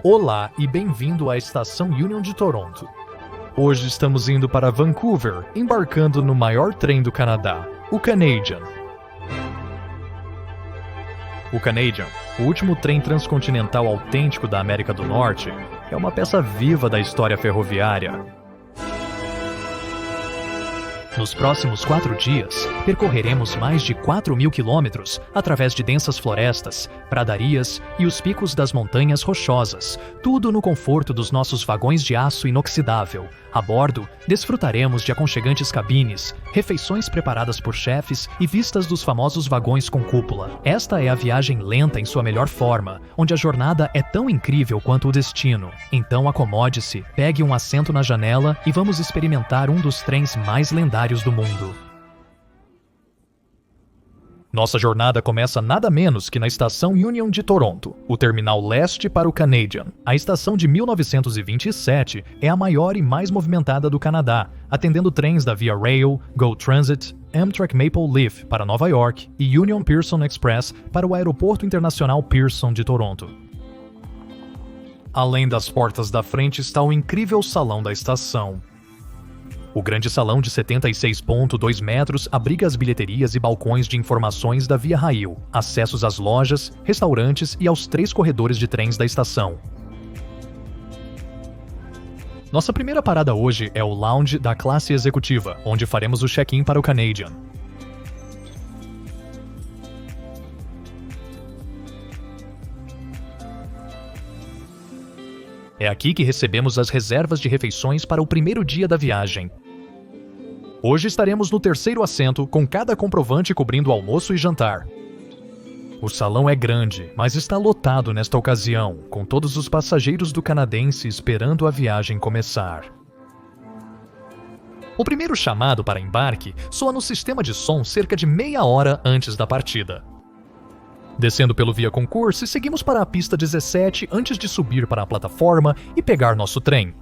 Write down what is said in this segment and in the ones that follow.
Olá e bem-vindo à Estação Union de Toronto. Hoje estamos indo para Vancouver, embarcando no maior trem do Canadá, o Canadian. O Canadian, o último trem transcontinental autêntico da América do Norte, é uma peça viva da história ferroviária. Nos próximos 4 dias, percorreremos mais de 4.000 quilômetros através de densas florestas, pradarias e os picos das montanhas rochosas, tudo no conforto dos nossos vagões de aço inoxidável. A bordo, desfrutaremos de aconchegantes cabines, refeições preparadas por chefes e vistas dos famosos vagões com cúpula. Esta é a viagem lenta em sua melhor forma, onde a jornada é tão incrível quanto o destino. Então acomode-se, pegue um assento na janela e vamos experimentar um dos trens mais lendários do mundo. Nossa jornada começa nada menos que na Estação Union de Toronto, o terminal leste para o Canadian. A estação de 1927 é a maior e mais movimentada do Canadá, atendendo trens da Via Rail, GO Transit, Amtrak Maple Leaf para Nova York e Union Pearson Express para o Aeroporto Internacional Pearson de Toronto. Além das portas da frente está o incrível salão da estação. O grande salão de 76,2 metros abriga as bilheterias e balcões de informações da Via Rail, acessos às lojas, restaurantes e aos 3 corredores de trens da estação. Nossa primeira parada hoje é o lounge da classe executiva, onde faremos o check-in para o Canadian. É aqui que recebemos as reservas de refeições para o primeiro dia da viagem. Hoje estaremos no 3º assento, com cada comprovante cobrindo almoço e jantar. O salão é grande, mas está lotado nesta ocasião, com todos os passageiros do canadense esperando a viagem começar. O primeiro chamado para embarque soa no sistema de som cerca de meia hora antes da partida. Descendo pelo Via Concourse, seguimos para a pista 17 antes de subir para a plataforma e pegar nosso trem.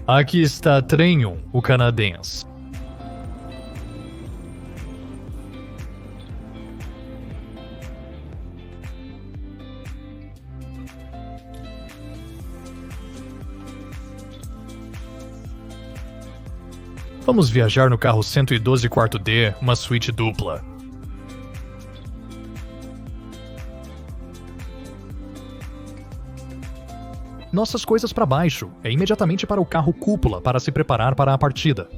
Aqui está Trem 1, o canadense. Vamos viajar no carro 112 quarto D, uma suíte dupla. Nossas coisas para baixo, é imediatamente para o carro cúpula para se preparar para a partida.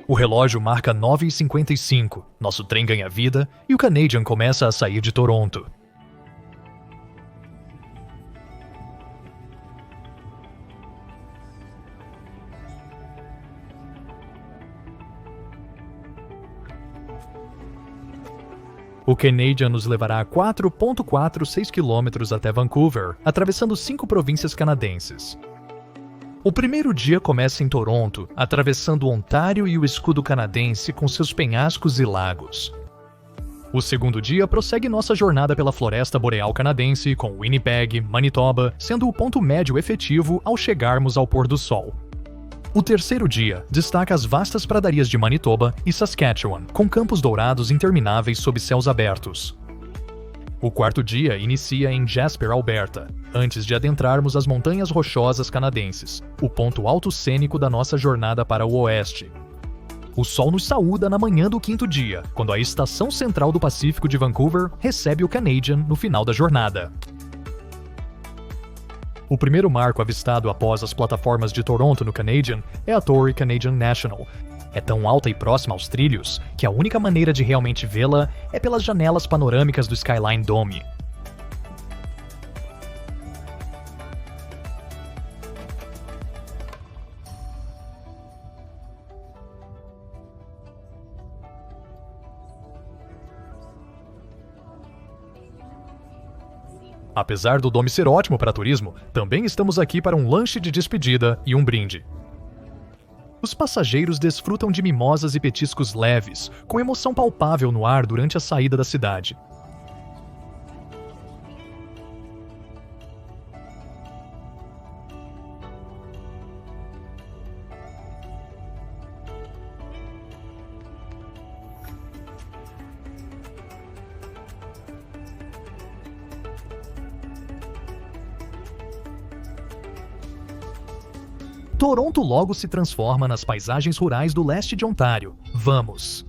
O relógio marca 9h55, nosso trem ganha vida e o Canadian começa a sair de Toronto. O Canadian nos levará a 4,46 km até Vancouver, atravessando 5 províncias canadenses. O primeiro dia começa em Toronto, atravessando Ontário e o escudo canadense com seus penhascos e lagos. O segundo dia prossegue nossa jornada pela floresta boreal canadense, com Winnipeg, Manitoba, sendo o ponto médio efetivo ao chegarmos ao pôr do sol. O terceiro dia destaca as vastas pradarias de Manitoba e Saskatchewan, com campos dourados intermináveis sob céus abertos. O quarto dia inicia em Jasper, Alberta, antes de adentrarmos as montanhas rochosas canadenses, o ponto alto cênico da nossa jornada para o oeste. O sol nos saúda na manhã do quinto dia, quando a estação central do Pacífico de Vancouver recebe o Canadian no final da jornada. O primeiro marco avistado após as plataformas de Toronto no Canadian é a Torre Canadian National. É tão alta e próxima aos trilhos que a única maneira de realmente vê-la é pelas janelas panorâmicas do Skyline Dome. Apesar do Dome ser ótimo para turismo, também estamos aqui para um lanche de despedida e um brinde. Os passageiros desfrutam de mimosas e petiscos leves, com emoção palpável no ar durante a saída da cidade. Toronto logo se transforma nas paisagens rurais do leste de Ontário. Vamos!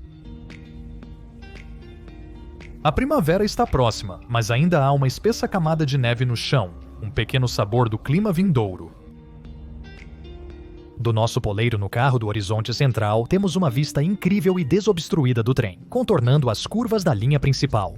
A primavera está próxima, mas ainda há uma espessa camada de neve no chão, um pequeno sabor do clima vindouro. Do nosso poleiro no carro do Horizonte Central, temos uma vista incrível e desobstruída do trem, contornando as curvas da linha principal.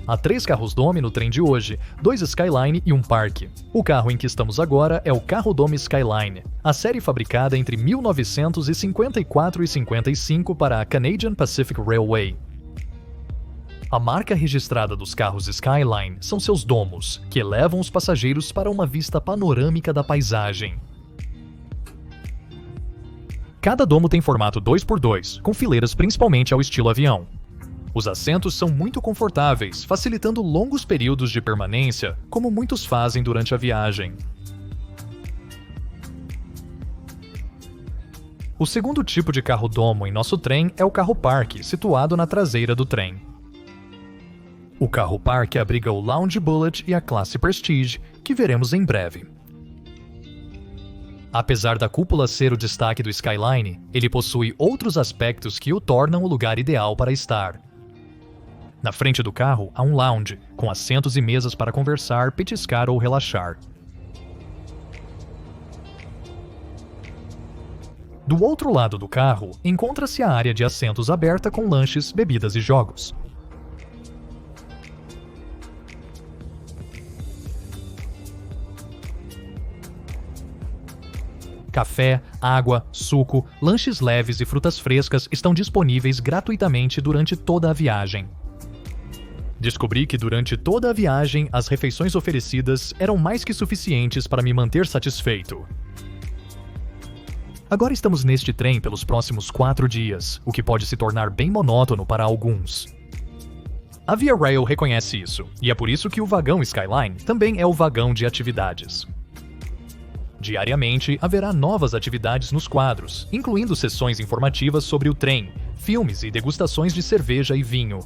Há 3 carros-dome no trem de hoje, 2 Skyline e um Park. O carro em que estamos agora é o carro-dome Skyline, a série fabricada entre 1954 e 55 para a Canadian Pacific Railway. A marca registrada dos carros Skyline são seus domos, que levam os passageiros para uma vista panorâmica da paisagem. Cada domo tem formato 2x2, com fileiras principalmente ao estilo avião. Os assentos são muito confortáveis, facilitando longos períodos de permanência, como muitos fazem durante a viagem. O segundo tipo de carro-domo em nosso trem é o carro-parque, situado na traseira do trem. O carro-parque abriga o Lounge Bullet e a classe Prestige, que veremos em breve. Apesar da cúpula ser o destaque do Skyline, ele possui outros aspectos que o tornam o lugar ideal para estar. Na frente do carro há um lounge, com assentos e mesas para conversar, petiscar ou relaxar. Do outro lado do carro, encontra-se a área de assentos aberta com lanches, bebidas e jogos. Café, água, suco, lanches leves e frutas frescas estão disponíveis gratuitamente durante toda a viagem. Descobri que durante toda a viagem as refeições oferecidas eram mais que suficientes para me manter satisfeito. Agora estamos neste trem pelos próximos 4 dias, o que pode se tornar bem monótono para alguns. A Via Rail reconhece isso, e é por isso que o vagão Skyline também é o vagão de atividades. Diariamente haverá novas atividades nos quadros, incluindo sessões informativas sobre o trem, filmes e degustações de cerveja e vinho.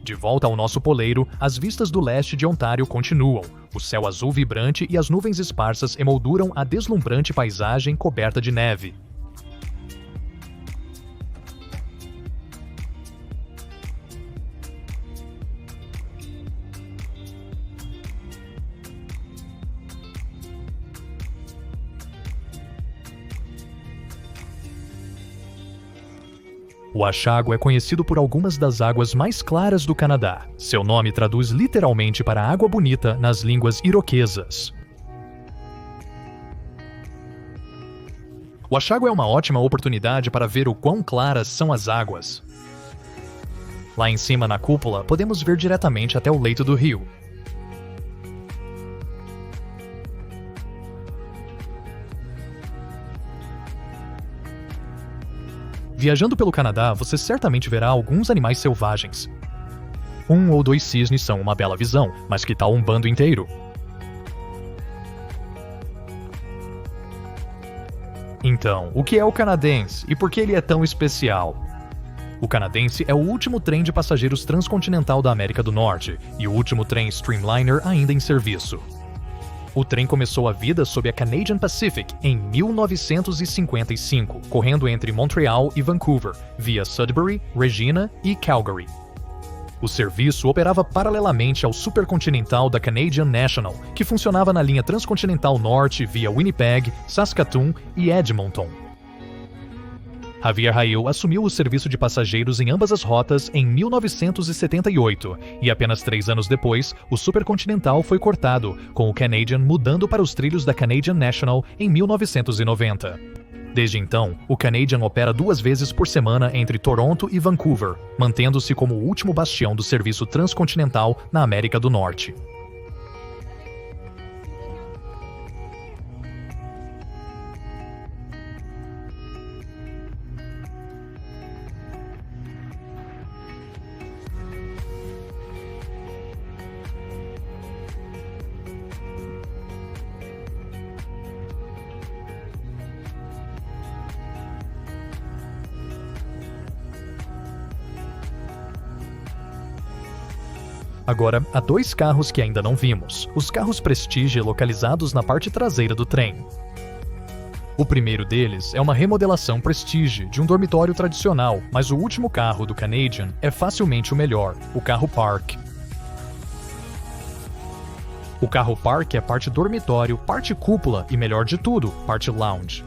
De volta ao nosso poleiro, as vistas do leste de Ontário continuam. O céu azul vibrante e as nuvens esparsas emolduram a deslumbrante paisagem coberta de neve. O Ashago é conhecido por algumas das águas mais claras do Canadá. Seu nome traduz literalmente para água bonita nas línguas iroquesas. O Ashago é uma ótima oportunidade para ver o quão claras são as águas. Lá em cima na cúpula, podemos ver diretamente até o leito do rio. Viajando pelo Canadá, você certamente verá alguns animais selvagens. 1 ou 2 cisnes são uma bela visão, mas que tal um bando inteiro? Então, o que é o canadense e por que ele é tão especial? O canadense é o último trem de passageiros transcontinental da América do Norte e o último trem Streamliner ainda em serviço. O trem começou a vida sob a Canadian Pacific em 1955, correndo entre Montreal e Vancouver, via Sudbury, Regina e Calgary. O serviço operava paralelamente ao supercontinental da Canadian National, que funcionava na linha transcontinental norte via Winnipeg, Saskatoon e Edmonton. A Via Rail assumiu o serviço de passageiros em ambas as rotas em 1978, e apenas 3 anos depois, o supercontinental foi cortado, com o Canadian mudando para os trilhos da Canadian National em 1990. Desde então, o Canadian opera 2 vezes por semana entre Toronto e Vancouver, mantendo-se como o último bastião do serviço transcontinental na América do Norte. Agora, há 2 carros que ainda não vimos, os carros Prestige localizados na parte traseira do trem. O primeiro deles é uma remodelação Prestige de um dormitório tradicional, mas o último carro do Canadian é facilmente o melhor, o carro Park. O carro Park é parte dormitório, parte cúpula e, melhor de tudo, parte lounge.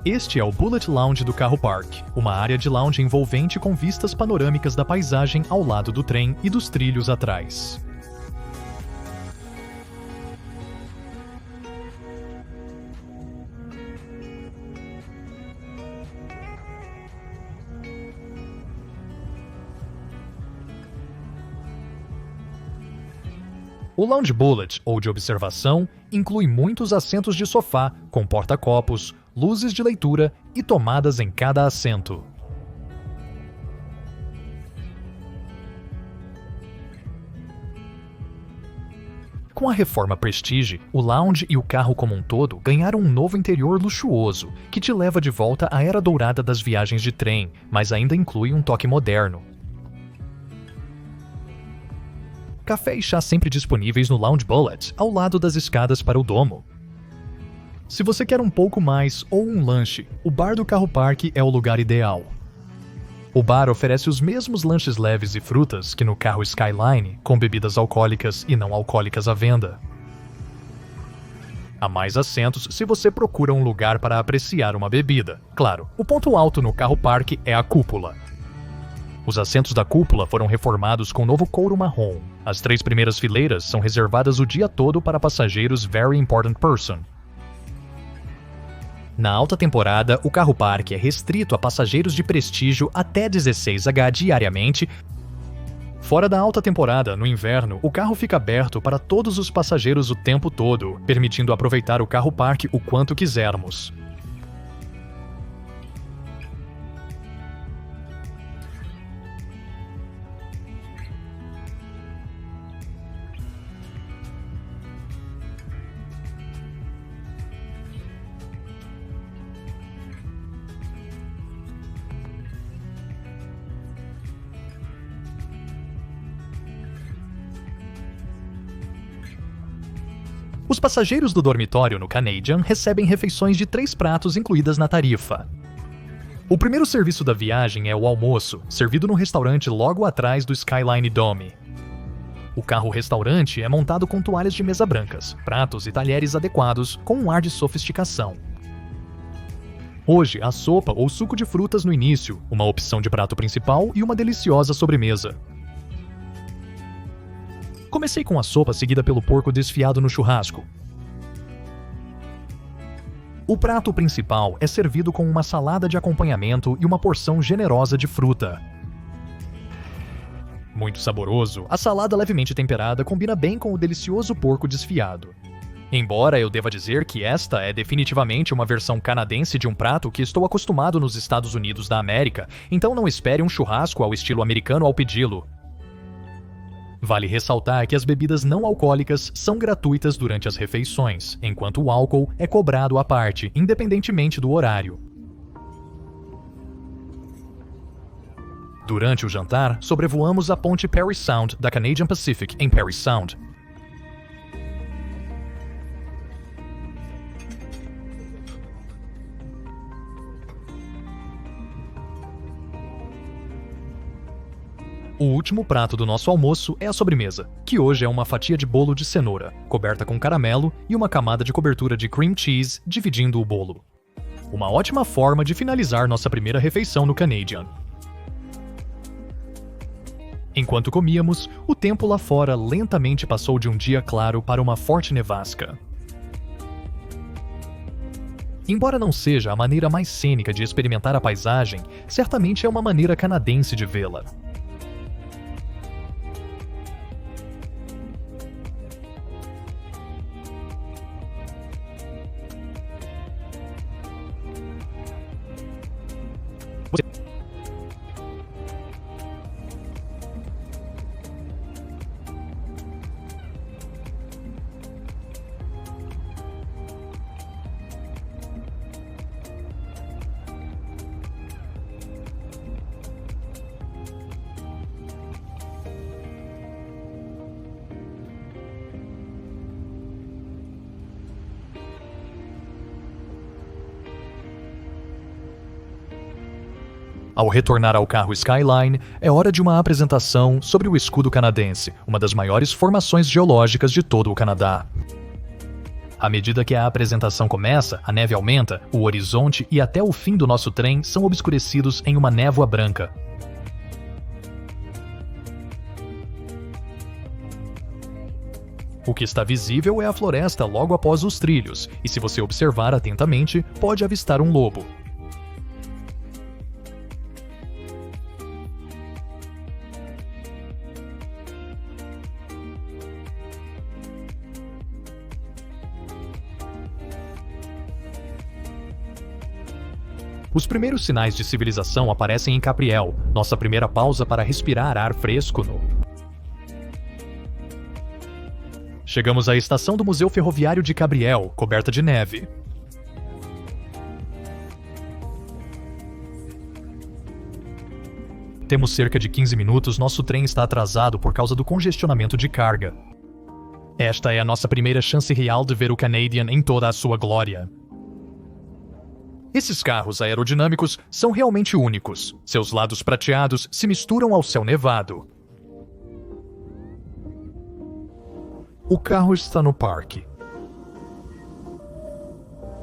Este é o Bullet Lounge do carro Park, uma área de lounge envolvente com vistas panorâmicas da paisagem ao lado do trem e dos trilhos atrás. O Lounge Bullet, ou de observação, inclui muitos assentos de sofá, com porta-copos, luzes de leitura e tomadas em cada assento. Com a reforma Prestige, o lounge e o carro como um todo ganharam um novo interior luxuoso, que te leva de volta à era dourada das viagens de trem, mas ainda inclui um toque moderno. Café e chá sempre disponíveis no Lounge Bullet, ao lado das escadas para o domo. Se você quer um pouco mais ou um lanche, o bar do carro Park é o lugar ideal. O bar oferece os mesmos lanches leves e frutas que no carro Skyline, com bebidas alcoólicas e não alcoólicas à venda. Há mais assentos se você procura um lugar para apreciar uma bebida. Claro, o ponto alto no carro Park é a cúpula. Os assentos da cúpula foram reformados com novo couro marrom. As 3 primeiras fileiras são reservadas o dia todo para passageiros Very Important Person. Na alta temporada, o carro Park é restrito a passageiros de prestígio até 16H diariamente. Fora da alta temporada, no inverno, o carro fica aberto para todos os passageiros o tempo todo, permitindo aproveitar o carro Park o quanto quisermos. Os passageiros do dormitório no Canadian recebem refeições de 3 pratos incluídas na tarifa. O primeiro serviço da viagem é o almoço, servido no restaurante logo atrás do Skyline Dome. O carro-restaurante é montado com toalhas de mesa brancas, pratos e talheres adequados com um ar de sofisticação. Hoje, há sopa ou suco de frutas no início, uma opção de prato principal e uma deliciosa sobremesa. Comecei com a sopa seguida pelo porco desfiado no churrasco. O prato principal é servido com uma salada de acompanhamento e uma porção generosa de fruta. Muito saboroso, a salada levemente temperada combina bem com o delicioso porco desfiado. Embora eu deva dizer que esta é definitivamente uma versão canadense de um prato que estou acostumado nos Estados Unidos da América, então não espere um churrasco ao estilo americano ao pedi-lo. Vale ressaltar que as bebidas não alcoólicas são gratuitas durante as refeições, enquanto o álcool é cobrado à parte, independentemente do horário. Durante o jantar, sobrevoamos a ponte Parry Sound da Canadian Pacific em Parry Sound. O último prato do nosso almoço é a sobremesa, que hoje é uma fatia de bolo de cenoura, coberta com caramelo e uma camada de cobertura de cream cheese dividindo o bolo. Uma ótima forma de finalizar nossa primeira refeição no Canadian. Enquanto comíamos, o tempo lá fora lentamente passou de um dia claro para uma forte nevasca. Embora não seja a maneira mais cênica de experimentar a paisagem, certamente é uma maneira canadense de vê-la. Ao retornar ao carro Skyline, é hora de uma apresentação sobre o escudo canadense, uma das maiores formações geológicas de todo o Canadá. À medida que a apresentação começa, a neve aumenta, o horizonte e até o fim do nosso trem são obscurecidos em uma névoa branca. O que está visível é a floresta logo após os trilhos, e se você observar atentamente, pode avistar um lobo. Os primeiros sinais de civilização aparecem em Cabriel, nossa primeira pausa para respirar ar fresco no... Chegamos à estação do Museu Ferroviário de Cabriel, coberta de neve. Temos cerca de 15 minutos, nosso trem está atrasado por causa do congestionamento de carga. Esta é a nossa primeira chance real de ver o Canadian em toda a sua glória. Esses carros aerodinâmicos são realmente únicos. Seus lados prateados se misturam ao céu nevado. O carro está no parque.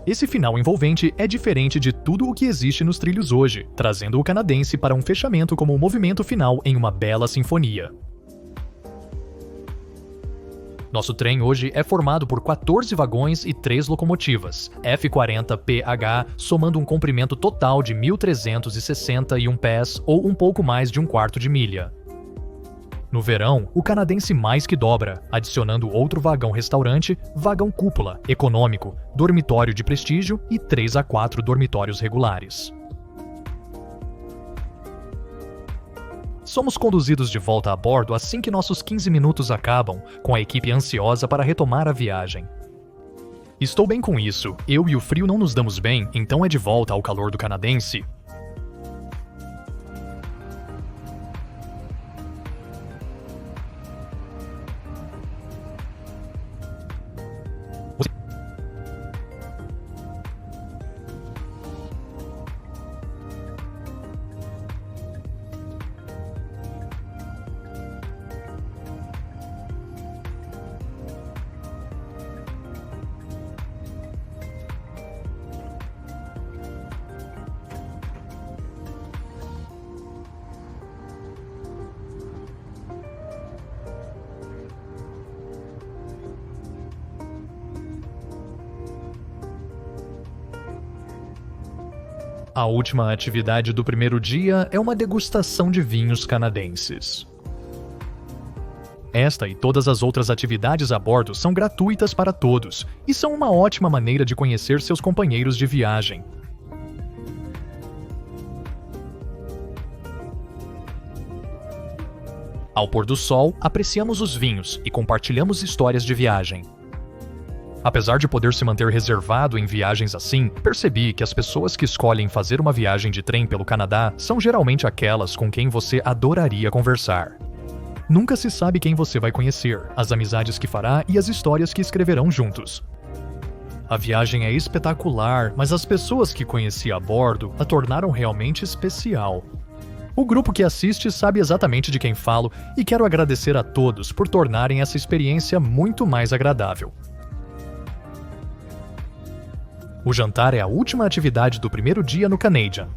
Esse final envolvente é diferente de tudo o que existe nos trilhos hoje, trazendo o canadense para um fechamento como um movimento final em uma bela sinfonia. Nosso trem hoje é formado por 14 vagões e 3 locomotivas, F40PH, somando um comprimento total de 1.361 pés ou um pouco mais de um quarto de milha. No verão, o canadense mais que dobra, adicionando outro vagão-restaurante, vagão cúpula, econômico, dormitório de prestígio e 3 a 4 dormitórios regulares. Somos conduzidos de volta a bordo assim que nossos 15 minutos acabam, com a equipe ansiosa para retomar a viagem. Estou bem com isso, eu e o frio não nos damos bem, então é de volta ao calor do canadense. A última atividade do primeiro dia é uma degustação de vinhos canadenses. Esta e todas as outras atividades a bordo são gratuitas para todos e são uma ótima maneira de conhecer seus companheiros de viagem. Ao pôr do sol, apreciamos os vinhos e compartilhamos histórias de viagem. Apesar de poder se manter reservado em viagens assim, percebi que as pessoas que escolhem fazer uma viagem de trem pelo Canadá são geralmente aquelas com quem você adoraria conversar. Nunca se sabe quem você vai conhecer, as amizades que fará e as histórias que escreverão juntos. A viagem é espetacular, mas as pessoas que conheci a bordo a tornaram realmente especial. O grupo que assiste sabe exatamente de quem falo e quero agradecer a todos por tornarem essa experiência muito mais agradável. O jantar é a última atividade do primeiro dia no Canadian.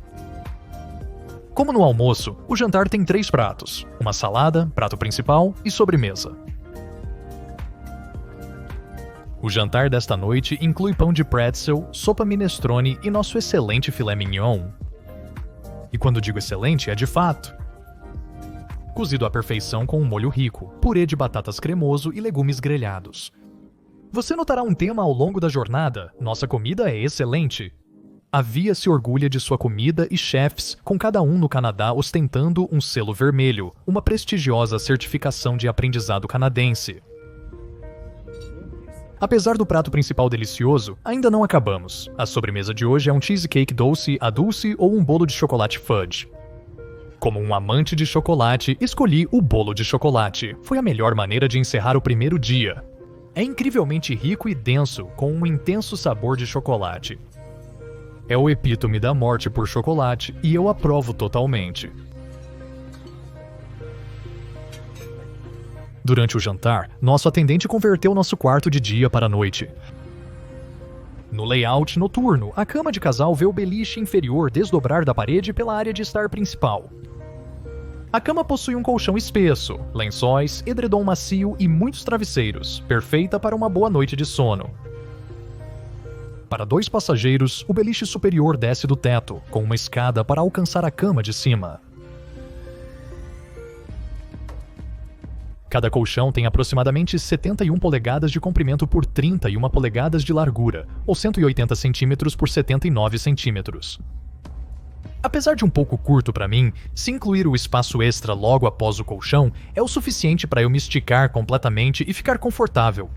Como no almoço, o jantar tem 3 pratos, uma salada, prato principal e sobremesa. O jantar desta noite inclui pão de pretzel, sopa minestrone e nosso excelente filé mignon. E quando digo excelente, é de fato. Cozido à perfeição com um molho rico, purê de batatas cremoso e legumes grelhados. Você notará um tema ao longo da jornada: nossa comida é excelente. A Via se orgulha de sua comida e chefs, com cada um no Canadá ostentando um selo vermelho, uma prestigiosa certificação de aprendizado canadense. Apesar do prato principal delicioso, ainda não acabamos. A sobremesa de hoje é um cheesecake doce a dulce ou um bolo de chocolate fudge. Como um amante de chocolate, escolhi o bolo de chocolate. Foi a melhor maneira de encerrar o primeiro dia. É incrivelmente rico e denso, com um intenso sabor de chocolate. É o epítome da morte por chocolate e eu aprovo totalmente. Durante o jantar, nosso atendente converteu nosso quarto de dia para a noite. No layout noturno, a cama de casal vê o beliche inferior desdobrar da parede pela área de estar principal. A cama possui um colchão espesso, lençóis, edredom macio e muitos travesseiros, perfeita para uma boa noite de sono. Para 2 passageiros, o beliche superior desce do teto, com uma escada para alcançar a cama de cima. Cada colchão tem aproximadamente 71 polegadas de comprimento por 31 polegadas de largura, ou 180 centímetros por 79 centímetros. Apesar de um pouco curto para mim, se incluir o espaço extra logo após o colchão, é o suficiente para eu me esticar completamente e ficar confortável.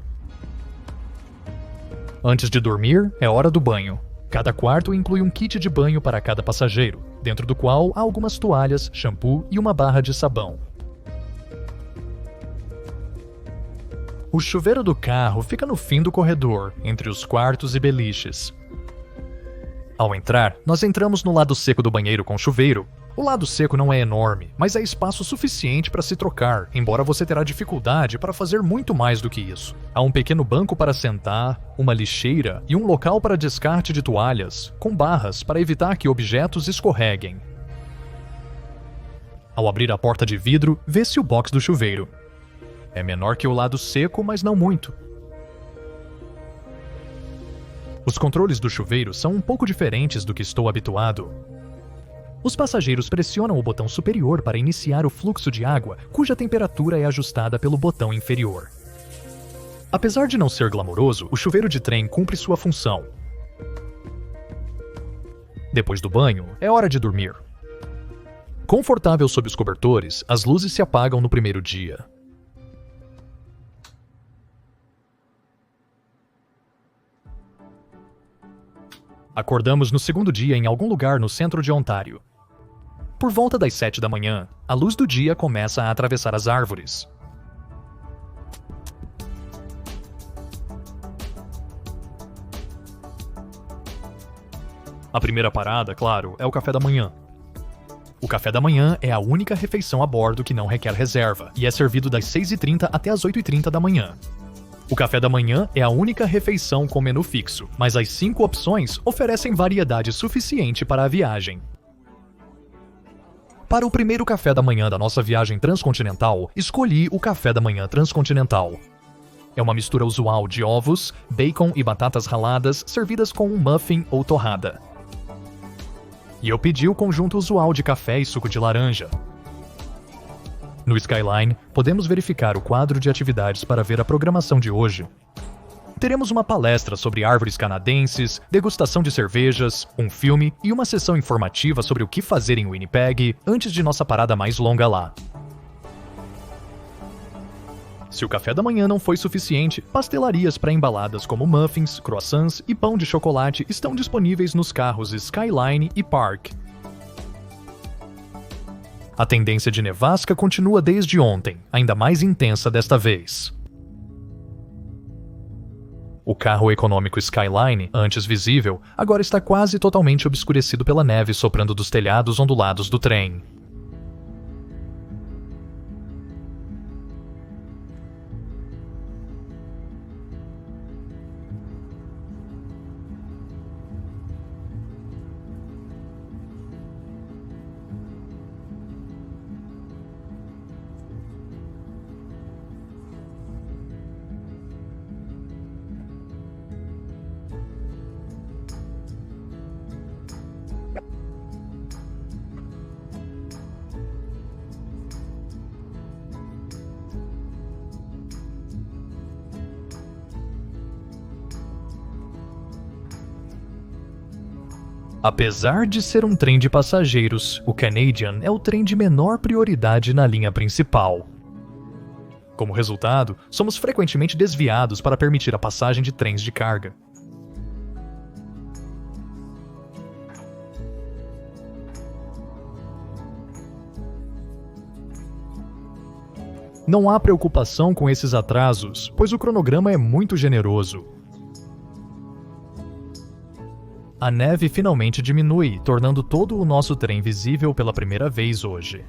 Antes de dormir, é hora do banho. Cada quarto inclui um kit de banho para cada passageiro, dentro do qual há algumas toalhas, shampoo e uma barra de sabão. O chuveiro do carro fica no fim do corredor, entre os quartos e beliches. Ao entrar, nós entramos no lado seco do banheiro com chuveiro. O lado seco não é enorme, mas é espaço suficiente para se trocar, embora você terá dificuldade para fazer muito mais do que isso. Há um pequeno banco para sentar, uma lixeira e um local para descarte de toalhas, com barras para evitar que objetos escorreguem. Ao abrir a porta de vidro, vê-se o box do chuveiro. É menor que o lado seco, mas não muito. Os controles do chuveiro são um pouco diferentes do que estou habituado. Os passageiros pressionam o botão superior para iniciar o fluxo de água, cuja temperatura é ajustada pelo botão inferior. Apesar de não ser glamouroso, o chuveiro de trem cumpre sua função. Depois do banho, é hora de dormir. Confortável sob os cobertores, as luzes se apagam no primeiro dia. Acordamos no segundo dia em algum lugar no centro de Ontário. Por volta das 7 da manhã, a luz do dia começa a atravessar as árvores. A primeira parada, claro, é o café da manhã. O café da manhã é a única refeição a bordo que não requer reserva e é servido das 6h30 até as 8h30 da manhã. O café da manhã é a única refeição com menu fixo, mas as 5 opções oferecem variedade suficiente para a viagem. Para o primeiro café da manhã da nossa viagem transcontinental, escolhi o café da manhã transcontinental. É uma mistura usual de ovos, bacon e batatas raladas servidas com um muffin ou torrada. E eu pedi o conjunto usual de café e suco de laranja. No Skyline, podemos verificar o quadro de atividades para ver a programação de hoje. Teremos uma palestra sobre árvores canadenses, degustação de cervejas, um filme e uma sessão informativa sobre o que fazer em Winnipeg antes de nossa parada mais longa lá. Se o café da manhã não foi suficiente, pastelarias pré-embaladas como muffins, croissants e pão de chocolate estão disponíveis nos carros Skyline e Park. A tendência de nevasca continua desde ontem, ainda mais intensa desta vez. O carro econômico Skyline, antes visível, agora está quase totalmente obscurecido pela neve soprando dos telhados ondulados do trem. Apesar de ser um trem de passageiros, o Canadian é o trem de menor prioridade na linha principal. Como resultado, somos frequentemente desviados para permitir a passagem de trens de carga. Não há preocupação com esses atrasos, pois o cronograma é muito generoso. A neve finalmente diminui, tornando todo o nosso trem visível pela primeira vez hoje.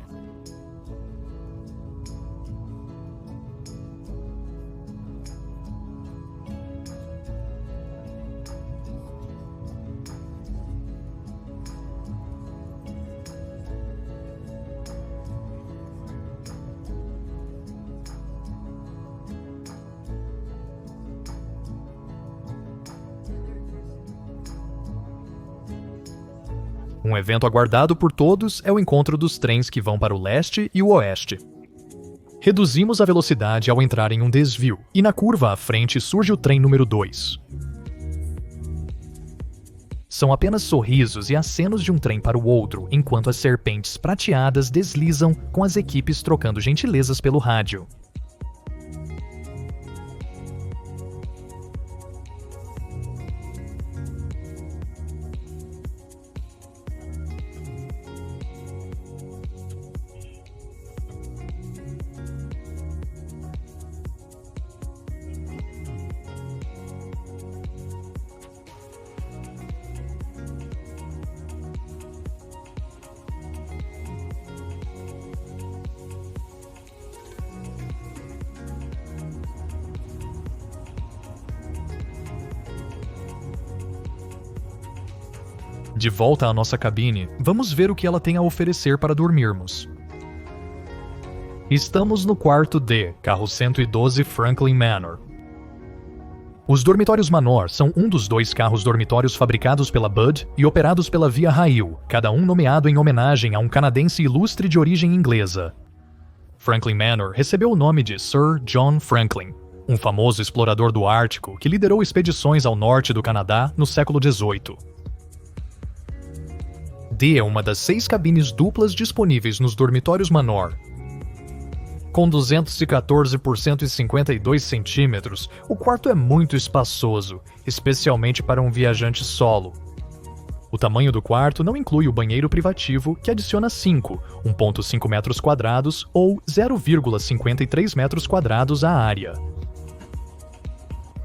Um evento aguardado por todos é o encontro dos trens que vão para o leste e o oeste. Reduzimos a velocidade ao entrar em um desvio, e na curva à frente surge o trem número 2. São apenas sorrisos e acenos de um trem para o outro, enquanto as serpentes prateadas deslizam com as equipes trocando gentilezas pelo rádio. De volta à nossa cabine, vamos ver o que ela tem a oferecer para dormirmos. Estamos no quarto D, carro 112 Franklin Manor. Os dormitórios Manor são um dos 2 carros dormitórios fabricados pela Budd e operados pela Via Rail, cada um nomeado em homenagem a um canadense ilustre de origem inglesa. Franklin Manor recebeu o nome de Sir John Franklin, um famoso explorador do Ártico que liderou expedições ao norte do Canadá no século XVIII. D é uma das 6 cabines duplas disponíveis nos dormitórios Manor. Com 214 por 152 centímetros, o quarto é muito espaçoso, especialmente para um viajante solo. O tamanho do quarto não inclui o banheiro privativo, que adiciona 5, 1,5 metros quadrados ou 0,53 metros quadrados à área.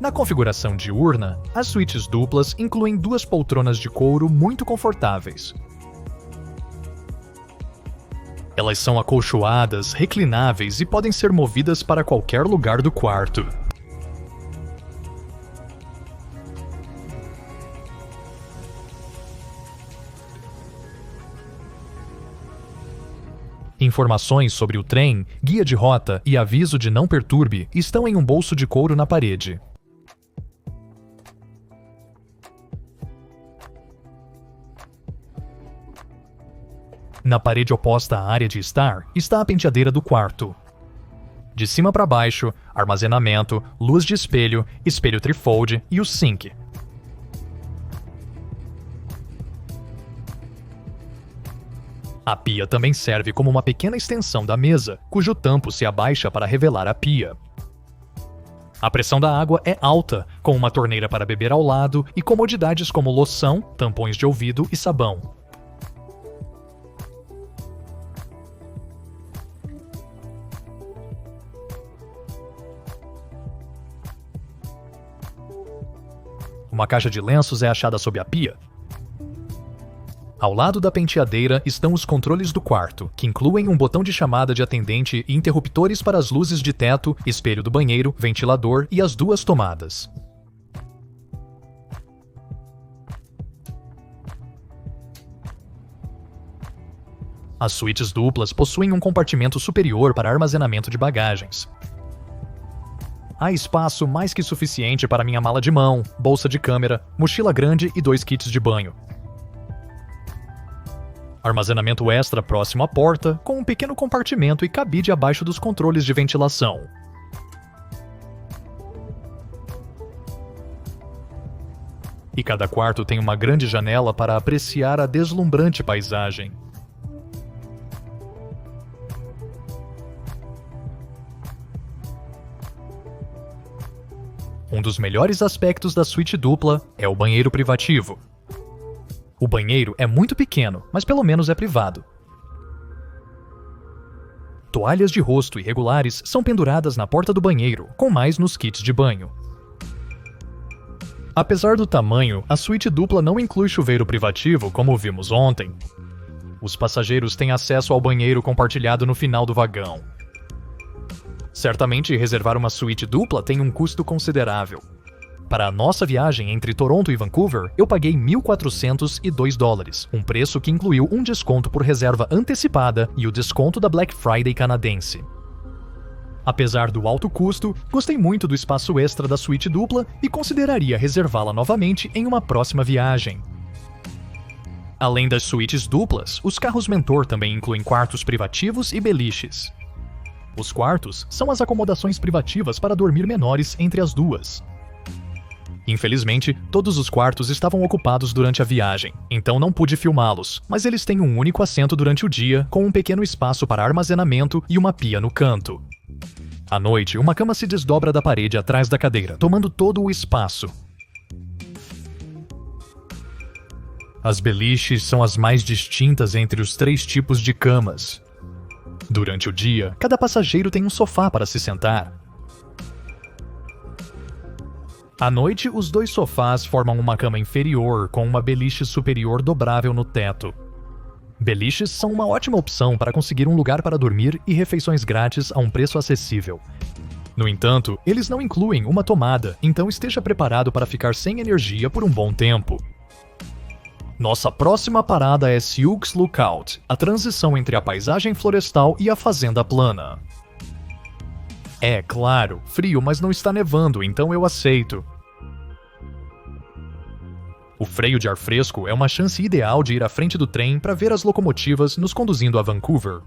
Na configuração diurna, as suítes duplas incluem 2 poltronas de couro muito confortáveis. Elas são acolchoadas, reclináveis e podem ser movidas para qualquer lugar do quarto. Informações sobre o trem, guia de rota e aviso de não perturbe estão em um bolso de couro na parede. Na parede oposta à área de estar, está a penteadeira do quarto. De cima para baixo, armazenamento, luz de espelho, espelho trifold e o sink. A pia também serve como uma pequena extensão da mesa, cujo tampo se abaixa para revelar a pia. A pressão da água é alta, com uma torneira para beber ao lado e comodidades como loção, tampões de ouvido e sabão. Uma caixa de lenços é achada sob a pia. Ao lado da penteadeira estão os controles do quarto, que incluem um botão de chamada de atendente e interruptores para as luzes de teto, espelho do banheiro, ventilador e as 2 tomadas. As suítes duplas possuem um compartimento superior para armazenamento de bagagens. Há espaço mais que suficiente para minha mala de mão, bolsa de câmera, mochila grande e 2 kits de banho. Armazenamento extra próximo à porta, com um pequeno compartimento e cabide abaixo dos controles de ventilação. e cada quarto tem uma grande janela para apreciar a deslumbrante paisagem. Um dos melhores aspectos da suíte dupla é o banheiro privativo. O banheiro é muito pequeno, mas pelo menos é privado. Toalhas de rosto irregulares são penduradas na porta do banheiro, com mais nos kits de banho. Apesar do tamanho, a suíte dupla não inclui chuveiro privativo, como vimos ontem. Os passageiros têm acesso ao banheiro compartilhado no final do vagão. Certamente, reservar uma suíte dupla tem um custo considerável. Para a nossa viagem entre Toronto e Vancouver, eu paguei $1.402, um preço que incluiu um desconto por reserva antecipada e o desconto da Black Friday canadense. Apesar do alto custo, gostei muito do espaço extra da suíte dupla e consideraria reservá-la novamente em uma próxima viagem. Além das suítes duplas, os carros Mentor também incluem quartos privativos e beliches. Os quartos são as acomodações privativas para dormir menores entre as duas. Infelizmente, todos os quartos estavam ocupados durante a viagem, então não pude filmá-los, mas eles têm um único assento durante o dia, com um pequeno espaço para armazenamento e uma pia no canto. À noite, uma cama se desdobra da parede atrás da cadeira, tomando todo o espaço. As beliches são as mais distintas entre os 3 tipos de camas. Durante o dia, cada passageiro tem um sofá para se sentar. À noite, os 2 sofás formam uma cama inferior com uma beliche superior dobrável no teto. Beliches são uma ótima opção para conseguir um lugar para dormir e refeições grátis a um preço acessível. No entanto, eles não incluem uma tomada, então esteja preparado para ficar sem energia por um bom tempo. Nossa próxima parada é Sioux Lookout, a transição entre a paisagem florestal e a fazenda plana. É, claro, frio, mas não está nevando, então eu aceito. O freio de ar fresco é uma chance ideal de ir à frente do trem para ver as locomotivas nos conduzindo a Vancouver.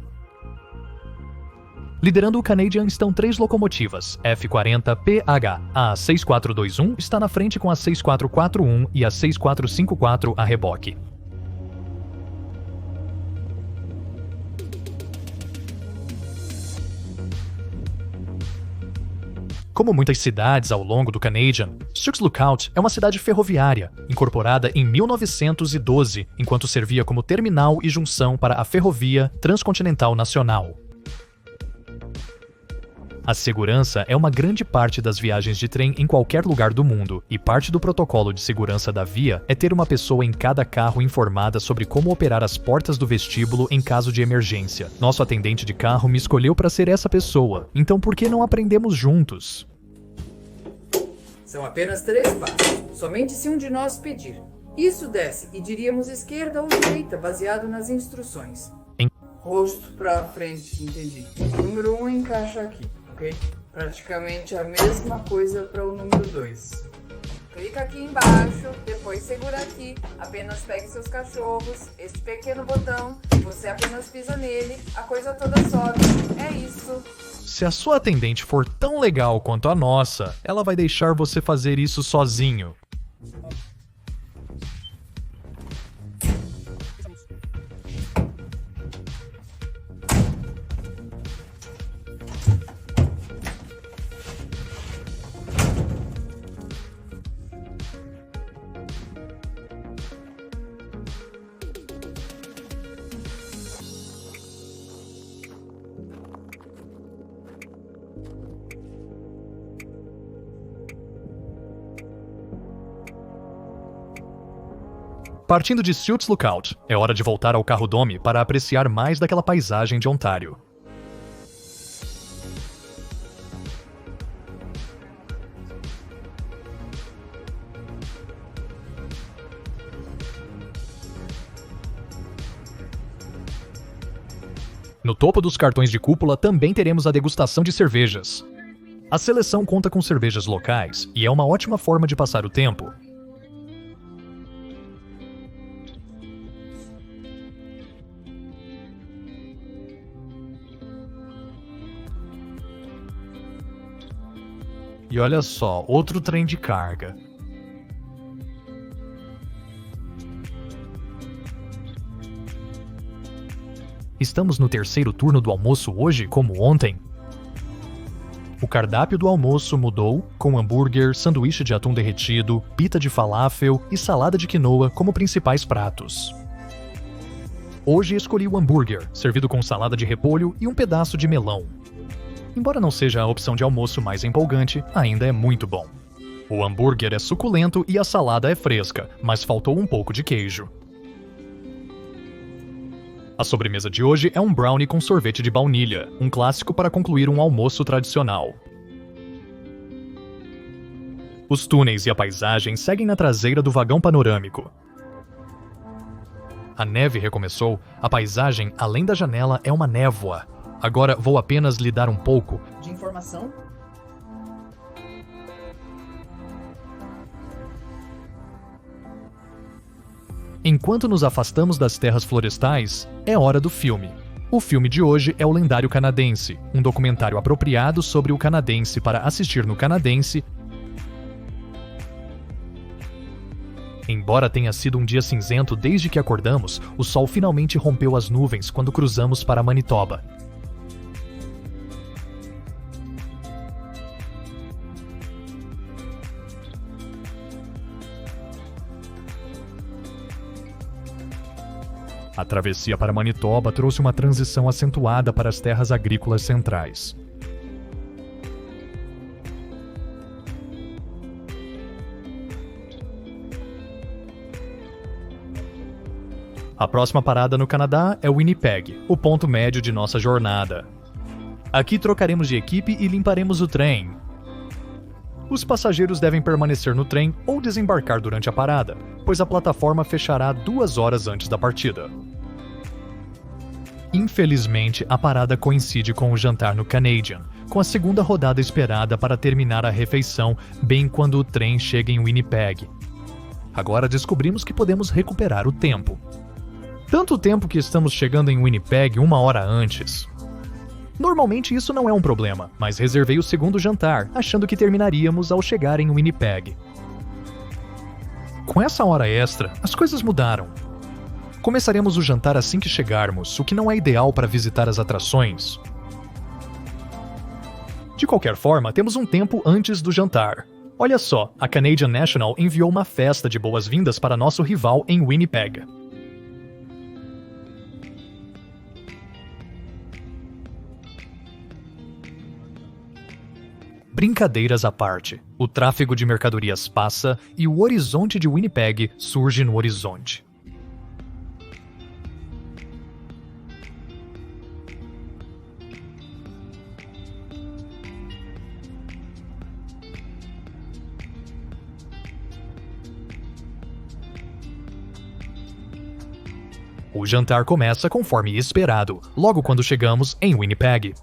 Liderando o Canadian estão 3 locomotivas, F40PH. A 6421 está na frente com a 6441 e a 6454 a reboque. Como muitas cidades ao longo do Canadian, Sioux Lookout é uma cidade ferroviária, incorporada em 1912, enquanto servia como terminal e junção para a Ferrovia Transcontinental Nacional. A segurança é uma grande parte das viagens de trem em qualquer lugar do mundo, e parte do protocolo de segurança da via é ter uma pessoa em cada carro informada sobre como operar as portas do vestíbulo em caso de emergência. Nosso atendente de carro me escolheu para ser essa pessoa, então por que não aprendemos juntos? São apenas 3 passos, somente se um de nós pedir. Isso desce e diríamos esquerda ou direita, baseado nas instruções. Rosto pra frente, entendi. Número 1 encaixa aqui. Ok? Praticamente a mesma coisa para o número 2. Clica aqui embaixo, depois segura aqui, apenas pegue seus cachorros, este pequeno botão, você apenas pisa nele, a coisa toda sobe, é isso. Se a sua atendente for tão legal quanto a nossa, ela vai deixar você fazer isso sozinho. Partindo de Sioux Lookout, é hora de voltar ao carro-dome para apreciar mais daquela paisagem de Ontário. No topo dos cartões de cúpula também teremos a degustação de cervejas. A seleção conta com cervejas locais e é uma ótima forma de passar o tempo. E olha só, outro trem de carga. Estamos no terceiro turno do almoço hoje, como ontem. O cardápio do almoço mudou, com hambúrguer, sanduíche de atum derretido, pita de falafel e salada de quinoa como principais pratos. Hoje escolhi o hambúrguer, servido com salada de repolho e um pedaço de melão. Embora não seja a opção de almoço mais empolgante, ainda é muito bom. O hambúrguer é suculento e a salada é fresca, mas faltou um pouco de queijo. A sobremesa de hoje é um brownie com sorvete de baunilha, um clássico para concluir um almoço tradicional. Os túneis e a paisagem seguem na traseira do vagão panorâmico. A neve recomeçou, a paisagem além da janela é uma névoa. Agora vou apenas lhe dar um pouco de informação. Enquanto nos afastamos das terras florestais, é hora do filme. O filme de hoje é O Lendário Canadense, um documentário apropriado sobre o canadense para assistir no canadense. Embora tenha sido um dia cinzento desde que acordamos, o sol finalmente rompeu as nuvens quando cruzamos para Manitoba. A travessia para Manitoba trouxe uma transição acentuada para as terras agrícolas centrais. A próxima parada no Canadá é Winnipeg, o ponto médio de nossa jornada. Aqui trocaremos de equipe e limparemos o trem. Os passageiros devem permanecer no trem ou desembarcar durante a parada, pois a plataforma fechará 2 horas antes da partida. Infelizmente, a parada coincide com o jantar no Canadian, com a segunda rodada esperada para terminar a refeição bem quando o trem chega em Winnipeg. Agora descobrimos que podemos recuperar o tempo. Tanto tempo que estamos chegando em Winnipeg 1 hora antes. Normalmente isso não é um problema, mas reservei o segundo jantar, achando que terminaríamos ao chegar em Winnipeg. Com essa hora extra, as coisas mudaram. Começaremos o jantar assim que chegarmos, o que não é ideal para visitar as atrações. De qualquer forma, temos um tempo antes do jantar. Olha só, a Canadian National enviou uma festa de boas-vindas para nosso rival em Winnipeg. Brincadeiras à parte, o tráfego de mercadorias passa e o horizonte de Winnipeg surge no horizonte. O jantar começa conforme esperado, logo quando chegamos em Winnipeg.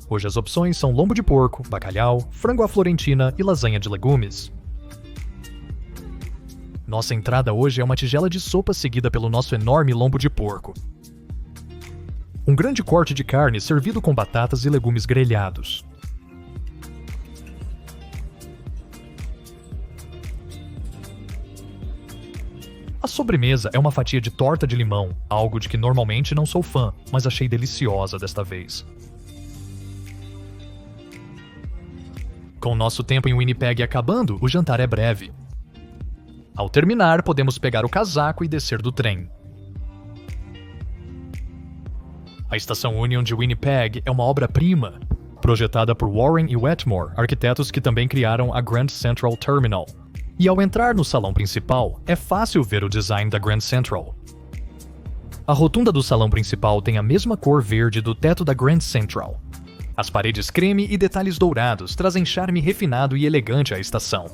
Hoje as opções são lombo de porco, bacalhau, frango à florentina e lasanha de legumes. Nossa entrada hoje é uma tigela de sopa seguida pelo nosso enorme lombo de porco. Um grande corte de carne servido com batatas e legumes grelhados. A sobremesa é uma fatia de torta de limão, algo de que normalmente não sou fã, mas achei deliciosa desta vez. Com nosso tempo em Winnipeg acabando, o jantar é breve. Ao terminar, podemos pegar o casaco e descer do trem. A Estação Union de Winnipeg é uma obra-prima, projetada por Warren e Wetmore, arquitetos que também criaram a Grand Central Terminal. E ao entrar no salão principal, é fácil ver o design da Grand Central. A rotunda do salão principal tem a mesma cor verde do teto da Grand Central. As paredes creme e detalhes dourados trazem charme refinado e elegante à estação.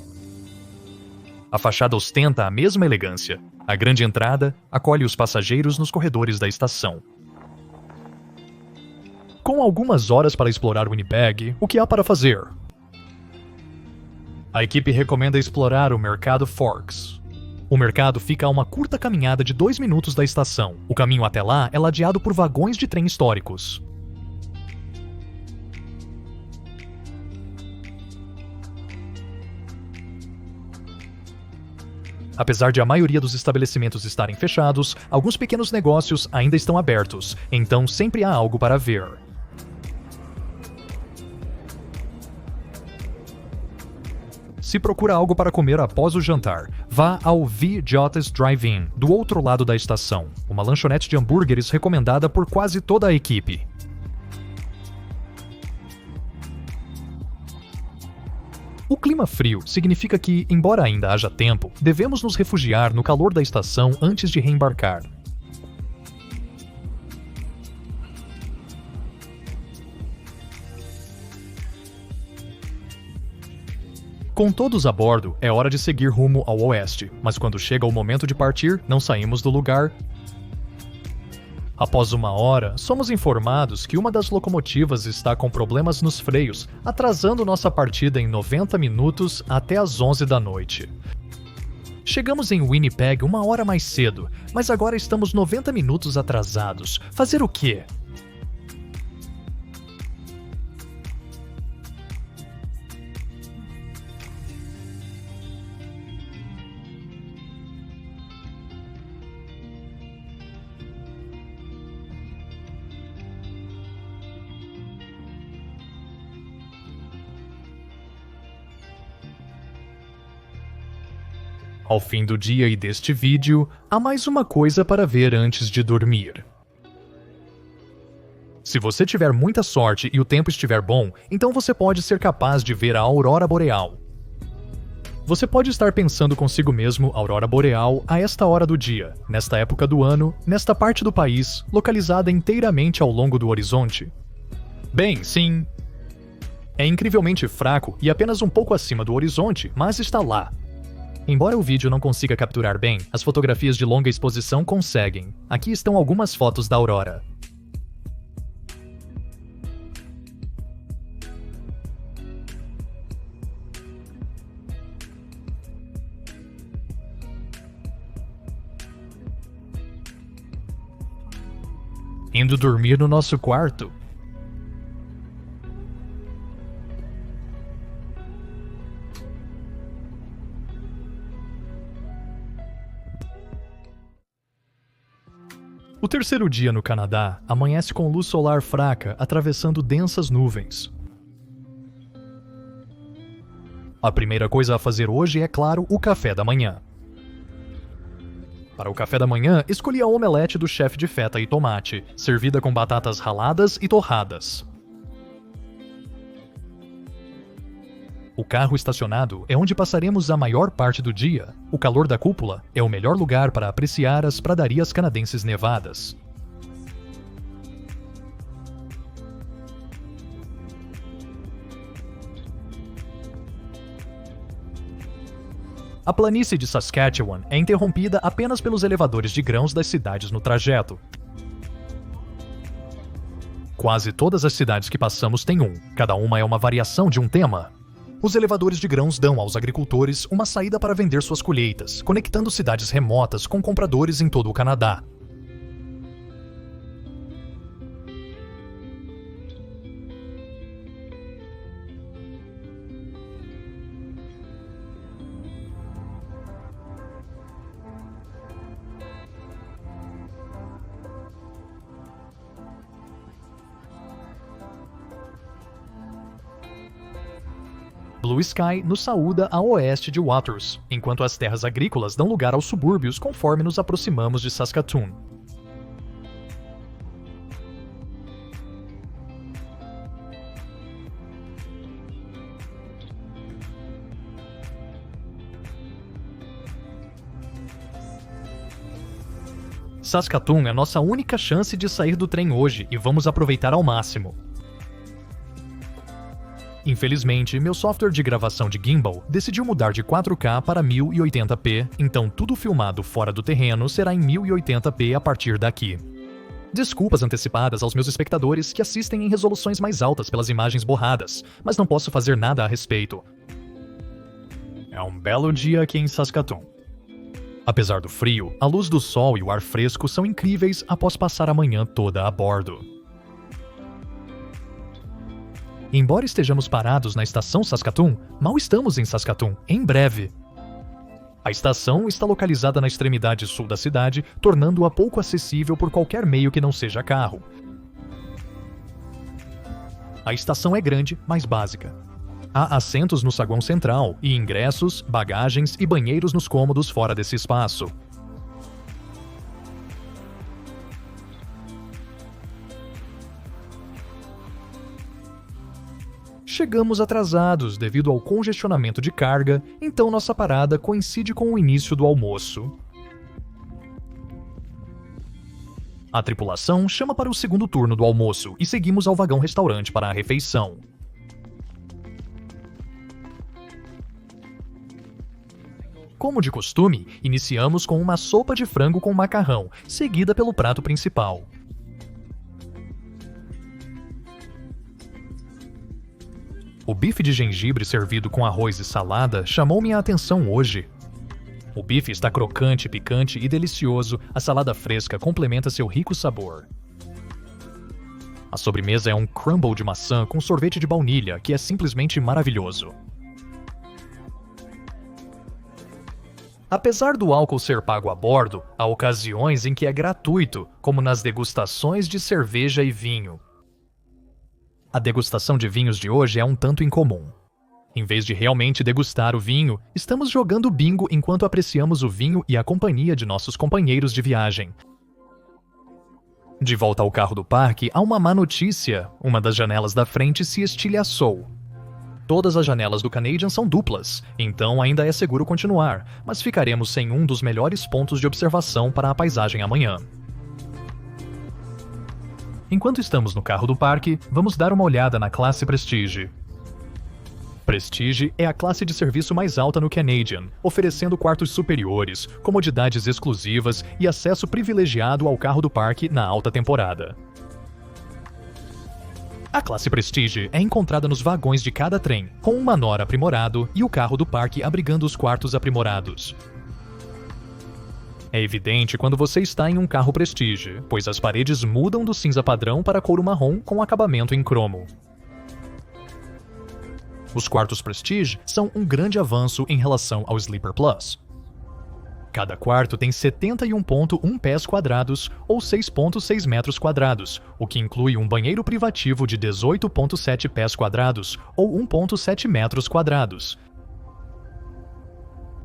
A fachada ostenta a mesma elegância. A grande entrada acolhe os passageiros nos corredores da estação. Com algumas horas para explorar Winnipeg, o que há para fazer? A equipe recomenda explorar o Mercado Forks. O mercado fica a uma curta caminhada de 2 minutos da estação. O caminho até lá é ladeado por vagões de trem históricos. Apesar de a maioria dos estabelecimentos estarem fechados, alguns pequenos negócios ainda estão abertos, então sempre há algo para ver. Se procura algo para comer após o jantar, vá ao VJ's Drive-In, do outro lado da estação, uma lanchonete de hambúrgueres recomendada por quase toda a equipe. O clima frio significa que, embora ainda haja tempo, devemos nos refugiar no calor da estação antes de reembarcar. Com todos a bordo, é hora de seguir rumo ao oeste, mas quando chega o momento de partir, não saímos do lugar. Após 1 hora, somos informados que uma das locomotivas está com problemas nos freios, atrasando nossa partida em 90 minutos até as 11 da noite. Chegamos em Winnipeg 1 hora mais cedo, mas agora estamos 90 minutos atrasados. Fazer o quê? Ao fim do dia e deste vídeo, há mais uma coisa para ver antes de dormir. Se você tiver muita sorte e o tempo estiver bom, então você pode ser capaz de ver a aurora boreal. Você pode estar pensando consigo mesmo aurora boreal a esta hora do dia, nesta época do ano, nesta parte do país, localizada inteiramente ao longo do horizonte. Bem, sim. É incrivelmente fraco e apenas um pouco acima do horizonte, mas está lá. Embora o vídeo não consiga capturar bem, as fotografias de longa exposição conseguem. Aqui estão algumas fotos da aurora. Indo dormir no nosso quarto. O terceiro dia no Canadá amanhece com luz solar fraca atravessando densas nuvens. A primeira coisa a fazer hoje é, claro, o café da manhã. Para o café da manhã, escolhi a omelete do chefe de feta e tomate, servida com batatas raladas e torradas. O carro estacionado é onde passaremos a maior parte do dia. O calor da cúpula é o melhor lugar para apreciar as pradarias canadenses nevadas. A planície de Saskatchewan é interrompida apenas pelos elevadores de grãos das cidades no trajeto. Quase todas as cidades que passamos têm um, cada uma é uma variação de um tema. Os elevadores de grãos dão aos agricultores uma saída para vender suas colheitas, conectando cidades remotas com compradores em todo o Canadá. Blue Sky nos saúda a oeste de Watrous, enquanto as terras agrícolas dão lugar aos subúrbios conforme nos aproximamos de Saskatoon. Saskatoon é nossa única chance de sair do trem hoje e vamos aproveitar ao máximo. Infelizmente, meu software de gravação de gimbal decidiu mudar de 4K para 1080p, então tudo filmado fora do terreno será em 1080p a partir daqui. Desculpas antecipadas aos meus espectadores que assistem em resoluções mais altas pelas imagens borradas, mas não posso fazer nada a respeito. É um belo dia aqui em Saskatoon. Apesar do frio, a luz do sol e o ar fresco são incríveis após passar a manhã toda a bordo. Embora estejamos parados na estação Saskatoon, mal estamos em Saskatoon, em breve. A estação está localizada na extremidade sul da cidade, tornando-a pouco acessível por qualquer meio que não seja carro. A estação é grande, mas básica. Há assentos no saguão central e ingressos, bagagens e banheiros nos cômodos fora desse espaço. Chegamos atrasados devido ao congestionamento de carga, então nossa parada coincide com o início do almoço. A tripulação chama para o segundo turno do almoço e seguimos ao vagão-restaurante para a refeição. Como de costume, iniciamos com uma sopa de frango com macarrão, seguida pelo prato principal. O bife de gengibre servido com arroz e salada chamou minha atenção hoje. O bife está crocante, picante e delicioso, a salada fresca complementa seu rico sabor. A sobremesa é um crumble de maçã com sorvete de baunilha, que é simplesmente maravilhoso. Apesar do álcool ser pago a bordo, há ocasiões em que é gratuito, como nas degustações de cerveja e vinho. A degustação de vinhos de hoje é um tanto incomum. Em vez de realmente degustar o vinho, estamos jogando bingo enquanto apreciamos o vinho e a companhia de nossos companheiros de viagem. De volta ao carro do parque, há uma má notícia. Uma das janelas da frente se estilhaçou. Todas as janelas do Canadian são duplas, então ainda é seguro continuar, mas ficaremos sem um dos melhores pontos de observação para a paisagem amanhã. Enquanto estamos no carro do parque, vamos dar uma olhada na classe Prestige. Prestige é a classe de serviço mais alta no Canadian, oferecendo quartos superiores, comodidades exclusivas e acesso privilegiado ao carro do parque na alta temporada. A classe Prestige é encontrada nos vagões de cada trem, com um manor aprimorado e o carro do parque abrigando os quartos aprimorados. É evidente quando você está em um carro Prestige, pois as paredes mudam do cinza padrão para couro marrom com acabamento em cromo. Os quartos Prestige são um grande avanço em relação ao Sleeper Plus. Cada quarto tem 71,1 pés quadrados ou 6,6 metros quadrados, o que inclui um banheiro privativo de 18,7 pés quadrados ou 1,7 metros quadrados.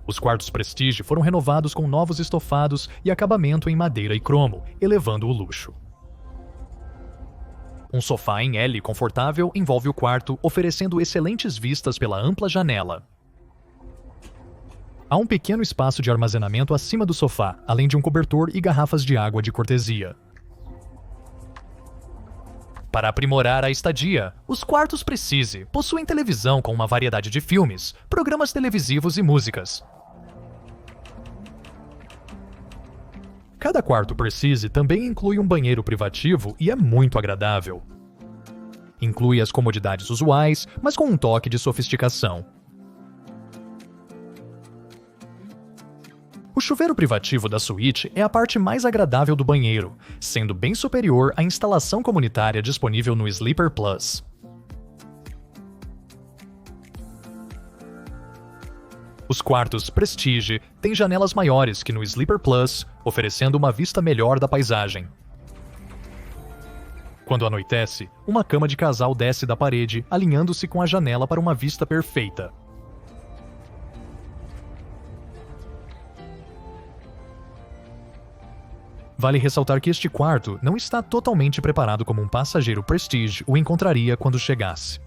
Os quartos Prestige foram renovados com novos estofados e acabamento em madeira e cromo, elevando o luxo. Um sofá em L confortável envolve o quarto, oferecendo excelentes vistas pela ampla janela. Há um pequeno espaço de armazenamento acima do sofá, além de um cobertor e garrafas de água de cortesia. Para aprimorar a estadia, os quartos Prestige possuem televisão com uma variedade de filmes, programas televisivos e músicas. Cada quarto Prestige também inclui um banheiro privativo e é muito agradável. Inclui as comodidades usuais, mas com um toque de sofisticação. O chuveiro privativo da suíte é a parte mais agradável do banheiro, sendo bem superior à instalação comunitária disponível no Sleeper Plus. Os quartos Prestige têm janelas maiores que no Sleeper Plus, oferecendo uma vista melhor da paisagem. Quando anoitece, uma cama de casal desce da parede, alinhando-se com a janela para uma vista perfeita. Vale ressaltar que este quarto não está totalmente preparado como um passageiro Prestige o encontraria quando chegasse.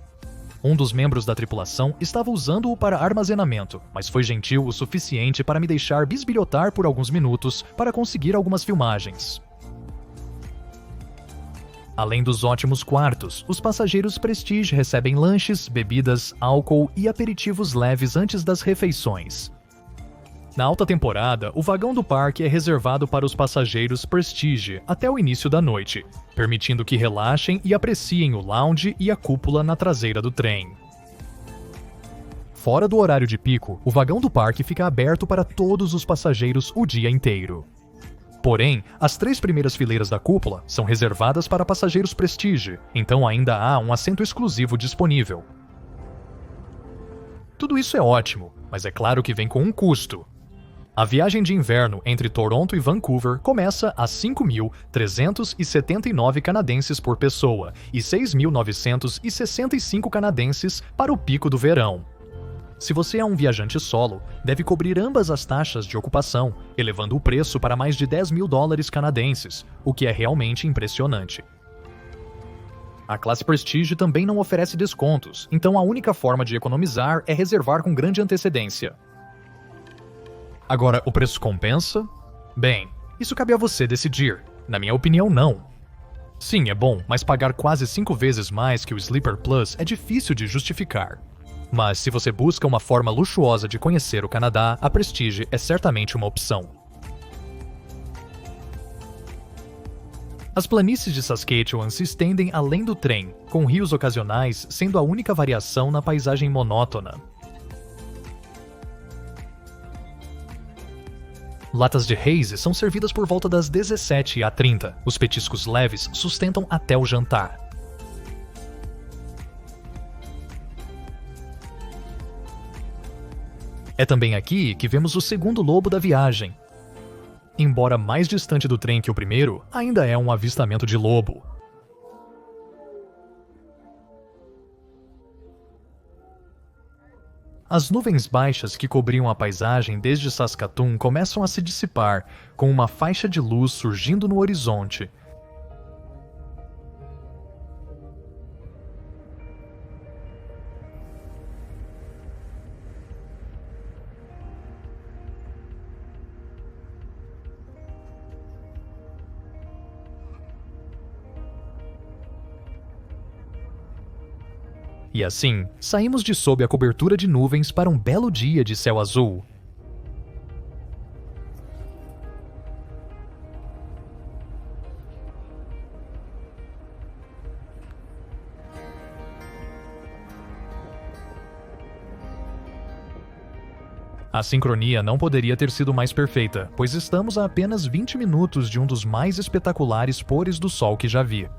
Um dos membros da tripulação estava usando-o para armazenamento, mas foi gentil o suficiente para me deixar bisbilhotar por alguns minutos para conseguir algumas filmagens. Além dos ótimos quartos, os passageiros Prestige recebem lanches, bebidas, álcool e aperitivos leves antes das refeições. Na alta temporada, o vagão do parque é reservado para os passageiros Prestige até o início da noite, permitindo que relaxem e apreciem o lounge e a cúpula na traseira do trem. Fora do horário de pico, o vagão do parque fica aberto para todos os passageiros o dia inteiro. Porém, as 3 primeiras fileiras da cúpula são reservadas para passageiros Prestige, então ainda há um assento exclusivo disponível. Tudo isso é ótimo, mas é claro que vem com um custo. A viagem de inverno entre Toronto e Vancouver começa a 5.379 canadenses por pessoa e 6.965 canadenses para o pico do verão. Se você é um viajante solo, deve cobrir ambas as taxas de ocupação, elevando o preço para mais de $10.000 canadenses, o que é realmente impressionante. A classe Prestige também não oferece descontos, então a única forma de economizar é reservar com grande antecedência. Agora, o preço compensa? Bem, isso cabe a você decidir. Na minha opinião, não. Sim, é bom, mas pagar quase 5 vezes mais que o Sleeper Plus é difícil de justificar. Mas se você busca uma forma luxuosa de conhecer o Canadá, a Prestige é certamente uma opção. As planícies de Saskatchewan se estendem além do trem, com rios ocasionais sendo a única variação na paisagem monótona. Latas de Haze são servidas por volta das 17h30. Os petiscos leves sustentam até o jantar. É também aqui que vemos o segundo lobo da viagem. Embora mais distante do trem que o primeiro, ainda é um avistamento de lobo. As nuvens baixas que cobriam a paisagem desde Saskatoon começam a se dissipar, com uma faixa de luz surgindo no horizonte. E assim, saímos de sob a cobertura de nuvens para um belo dia de céu azul. A sincronia não poderia ter sido mais perfeita, pois estamos a apenas 20 minutos de um dos mais espetaculares pôres do sol que já vi.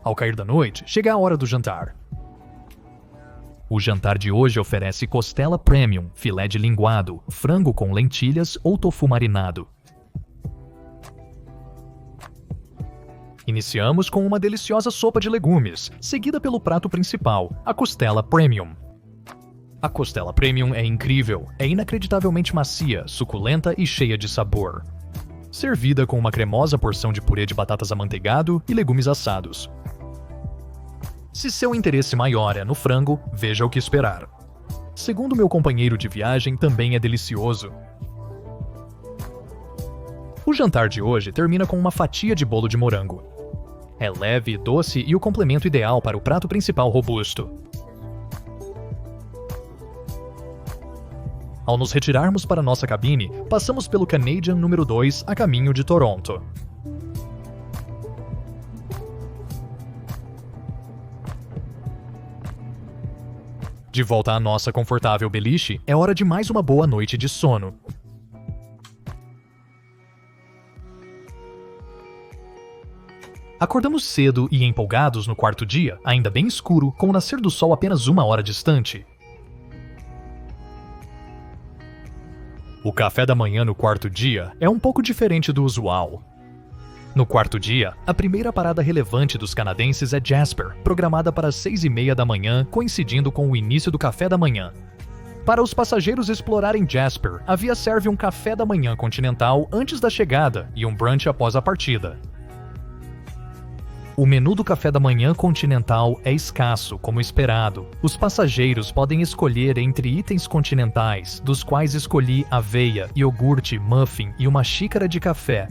Ao cair da noite, chega a hora do jantar. O jantar de hoje oferece costela premium, filé de linguado, frango com lentilhas ou tofu marinado. Iniciamos com uma deliciosa sopa de legumes, seguida pelo prato principal, a costela premium. A costela premium é incrível, é inacreditavelmente macia, suculenta e cheia de sabor. Servida com uma cremosa porção de purê de batatas amanteigado e legumes assados. Se seu interesse maior é no frango, veja o que esperar. Segundo meu companheiro de viagem, também é delicioso. O jantar de hoje termina com uma fatia de bolo de morango. É leve, doce e o complemento ideal para o prato principal robusto. Ao nos retirarmos para nossa cabine, passamos pelo Canadian número 2 a caminho de Toronto. De volta à nossa confortável beliche, é hora de mais uma boa noite de sono. Acordamos cedo e empolgados no quarto dia, ainda bem escuro, com o nascer do sol apenas 1 hora distante. O café da manhã no quarto dia é um pouco diferente do usual. No quarto dia, a primeira parada relevante dos canadenses é Jasper, programada para as 6h30 da manhã, coincidindo com o início do café da manhã. Para os passageiros explorarem Jasper, a via serve um café da manhã continental antes da chegada e um brunch após a partida. O menu do café da manhã continental é escasso, como esperado. Os passageiros podem escolher entre itens continentais, dos quais escolhi aveia, iogurte, muffin e uma xícara de café.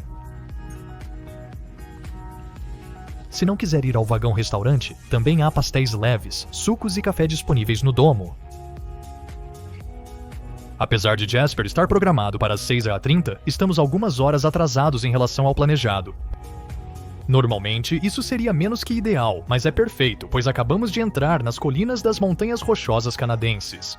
Se não quiser ir ao vagão restaurante, também há pastéis leves, sucos e café disponíveis no domo. Apesar de Jasper estar programado para as 6h30, estamos algumas horas atrasados em relação ao planejado. Normalmente, isso seria menos que ideal, mas é perfeito, pois acabamos de entrar nas colinas das Montanhas Rochosas canadenses.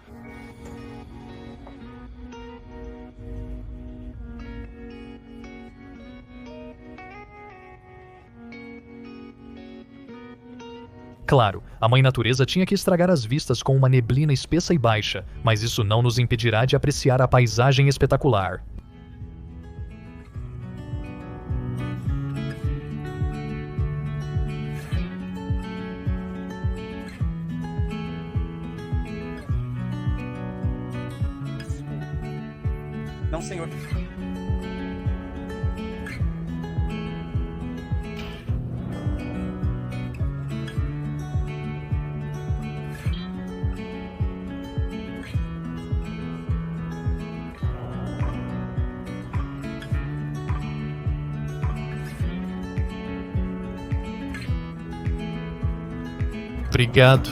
Claro, a mãe natureza tinha que estragar as vistas com uma neblina espessa e baixa, mas isso não nos impedirá de apreciar a paisagem espetacular. Não, senhor. Obrigado.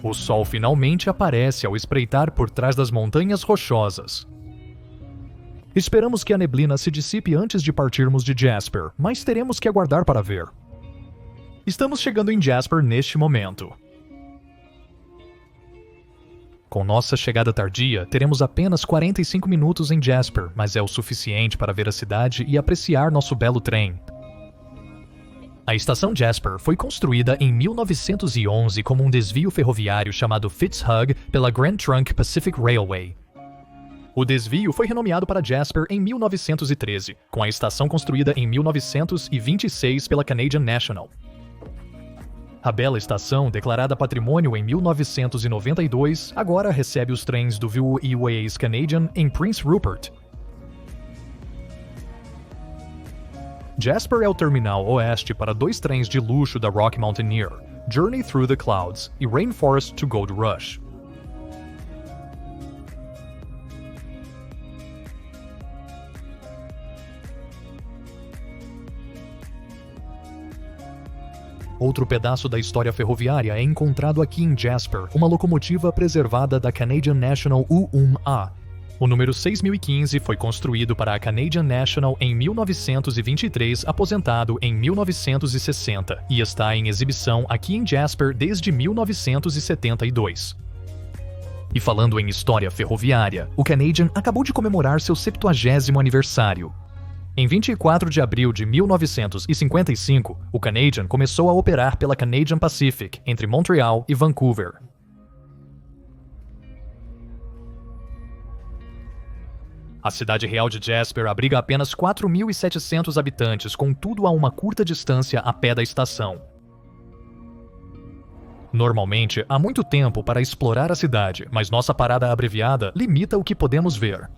O sol finalmente aparece ao espreitar por trás das montanhas rochosas. Esperamos que a neblina se dissipe antes de partirmos de Jasper, mas teremos que aguardar para ver. Estamos chegando em Jasper neste momento. Com nossa chegada tardia, teremos apenas 45 minutos em Jasper, mas é o suficiente para ver a cidade e apreciar nosso belo trem. A estação Jasper foi construída em 1911 como um desvio ferroviário chamado Fitzhugh pela Grand Trunk Pacific Railway. O desvio foi renomeado para Jasper em 1913, com a estação construída em 1926 pela Canadian National. A bela estação, declarada patrimônio em 1992, agora recebe os trens do Ways Canadian em Prince Rupert. Jasper é o terminal oeste para 2 trens de luxo da Rock Mountaineer, Journey Through the Clouds e Rainforest to Gold Rush. Outro pedaço da história ferroviária é encontrado aqui em Jasper, uma locomotiva preservada da Canadian National U1A. O número 6015 foi construído para a Canadian National em 1923, aposentado em 1960, e está em exibição aqui em Jasper desde 1972. E falando em história ferroviária, o Canadian acabou de comemorar seu 70º aniversário. Em 24 de abril de 1955, o Canadian começou a operar pela Canadian Pacific, entre Montreal e Vancouver. A cidade real de Jasper abriga apenas 4.700 habitantes, contudo a uma curta distância a pé da estação. Normalmente, há muito tempo para explorar a cidade, mas nossa parada abreviada limita o que podemos ver.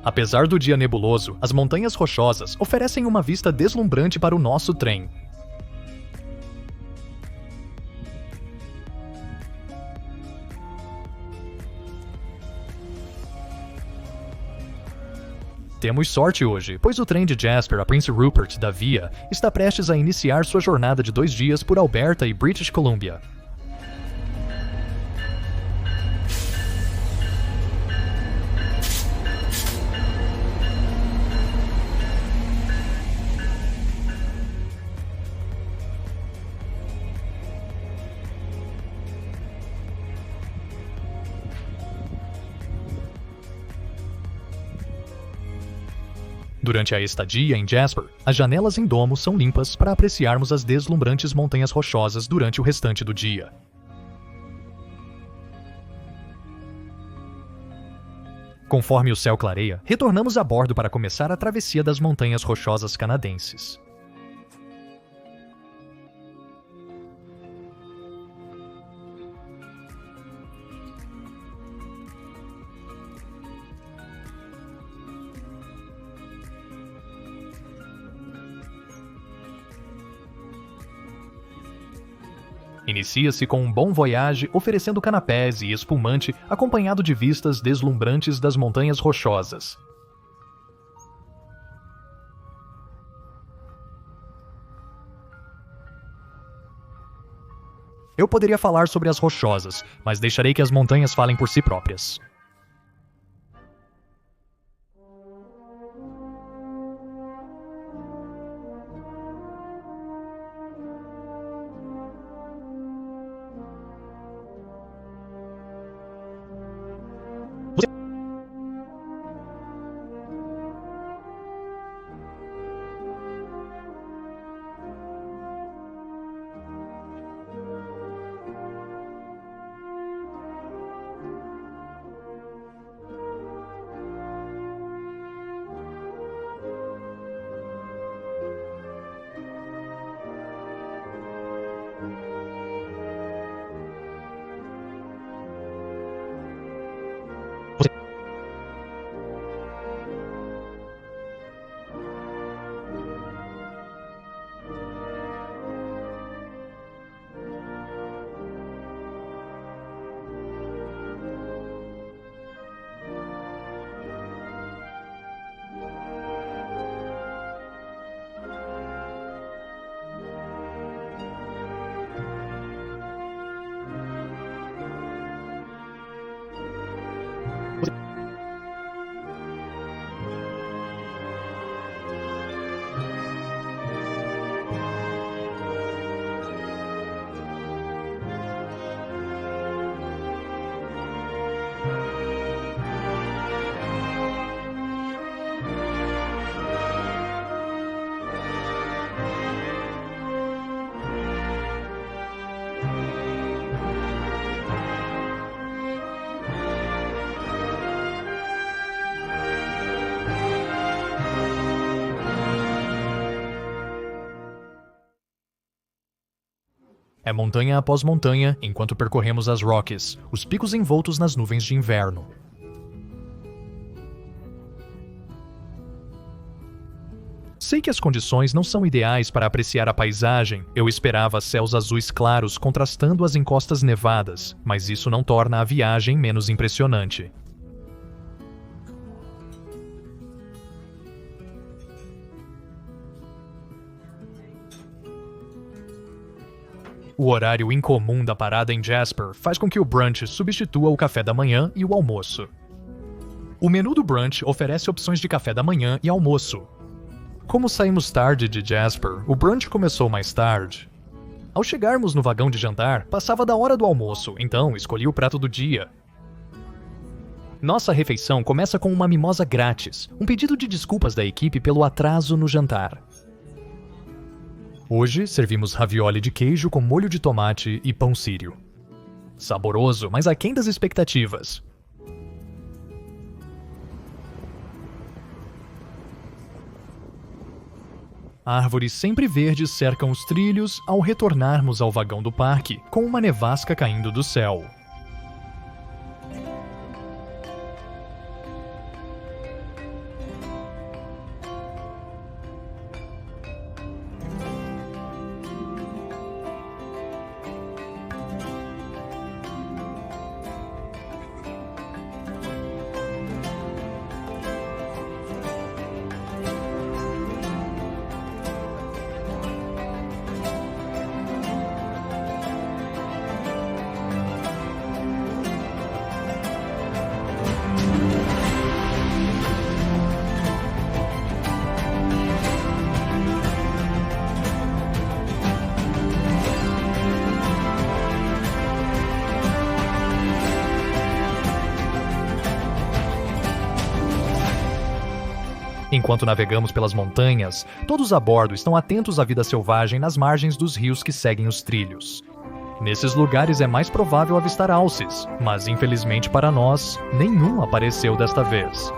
Apesar do dia nebuloso, as montanhas rochosas oferecem uma vista deslumbrante para o nosso trem. Temos sorte hoje, pois o trem de Jasper a Prince Rupert da Via está prestes a iniciar sua jornada de 2 dias por Alberta e British Columbia. Durante a estadia em Jasper, as janelas em domo são limpas para apreciarmos as deslumbrantes montanhas rochosas durante o restante do dia. Conforme o céu clareia, retornamos a bordo para começar a travessia das montanhas rochosas canadenses. Inicia-se com um bom voyage oferecendo canapés e espumante acompanhado de vistas deslumbrantes das montanhas rochosas. Eu poderia falar sobre as rochosas, mas deixarei que as montanhas falem por si próprias. É montanha após montanha enquanto percorremos as Rockies, os picos envoltos nas nuvens de inverno. Sei que as condições não são ideais para apreciar a paisagem. Eu esperava céus azuis claros contrastando as encostas nevadas, mas isso não torna a viagem menos impressionante. O horário incomum da parada em Jasper faz com que o brunch substitua o café da manhã e o almoço. O menu do brunch oferece opções de café da manhã e almoço. Como saímos tarde de Jasper, o brunch começou mais tarde. Ao chegarmos no vagão de jantar, passava da hora do almoço, então escolhi o prato do dia. Nossa refeição começa com uma mimosa grátis, um pedido de desculpas da equipe pelo atraso no jantar. Hoje, servimos ravioli de queijo com molho de tomate e pão sírio. Saboroso, mas aquém das expectativas. Árvores sempre verdes cercam os trilhos ao retornarmos ao vagão do parque, com uma nevasca caindo do céu. Enquanto navegamos pelas montanhas, todos a bordo estão atentos à vida selvagem nas margens dos rios que seguem os trilhos. Nesses lugares é mais provável avistar alces, mas infelizmente para nós, nenhum apareceu desta vez.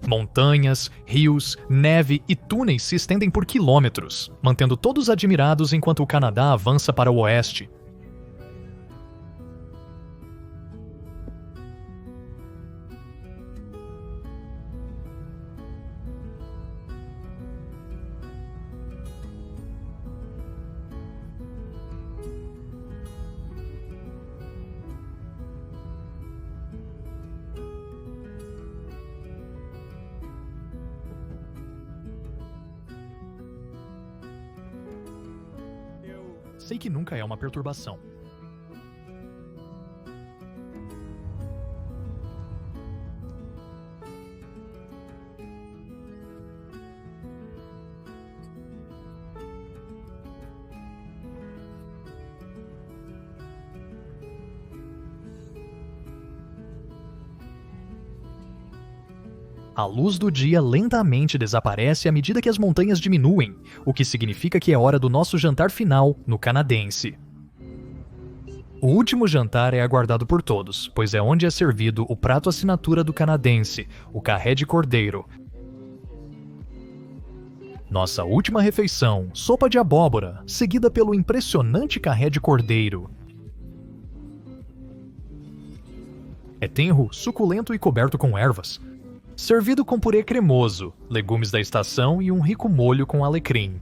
Montanhas, rios, neve e túneis se estendem por quilômetros, mantendo todos admirados enquanto o Canadá avança para o oeste. Sei que nunca é uma perturbação. A luz do dia lentamente desaparece à medida que as montanhas diminuem, o que significa que é hora do nosso jantar final no canadense. O último jantar é aguardado por todos, pois é onde é servido o prato assinatura do canadense, o carré de cordeiro. Nossa última refeição, sopa de abóbora, seguida pelo impressionante carré de cordeiro. É tenro, suculento e coberto com ervas. Servido com purê cremoso, legumes da estação e um rico molho com alecrim.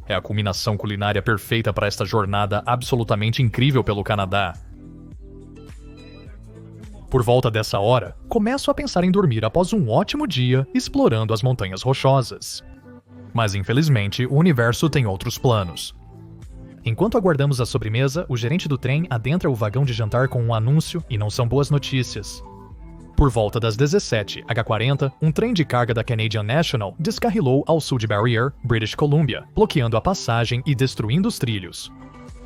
É a culminação culinária perfeita para esta jornada absolutamente incrível pelo Canadá. Por volta dessa hora, começo a pensar em dormir após um ótimo dia explorando as montanhas rochosas. Mas infelizmente, o universo tem outros planos. Enquanto aguardamos a sobremesa, o gerente do trem adentra o vagão de jantar com um anúncio e não são boas notícias. Por volta das 17h40, um trem de carga da Canadian National descarrilou ao sul de Barriere, British Columbia, bloqueando a passagem e destruindo os trilhos.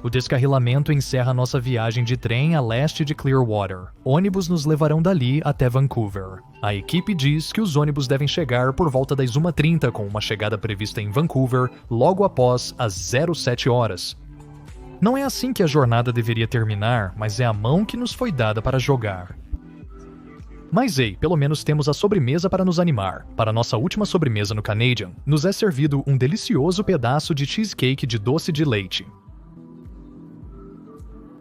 O descarrilamento encerra nossa viagem de trem a leste de Clearwater. Ônibus nos levarão dali até Vancouver. A equipe diz que os ônibus devem chegar por volta das 1h30, com uma chegada prevista em Vancouver logo após as 07 horas. Não é assim que a jornada deveria terminar, mas é a mão que nos foi dada para jogar. Mas ei, pelo menos temos a sobremesa para nos animar. Para nossa última sobremesa no Canadian, nos é servido um delicioso pedaço de cheesecake de doce de leite.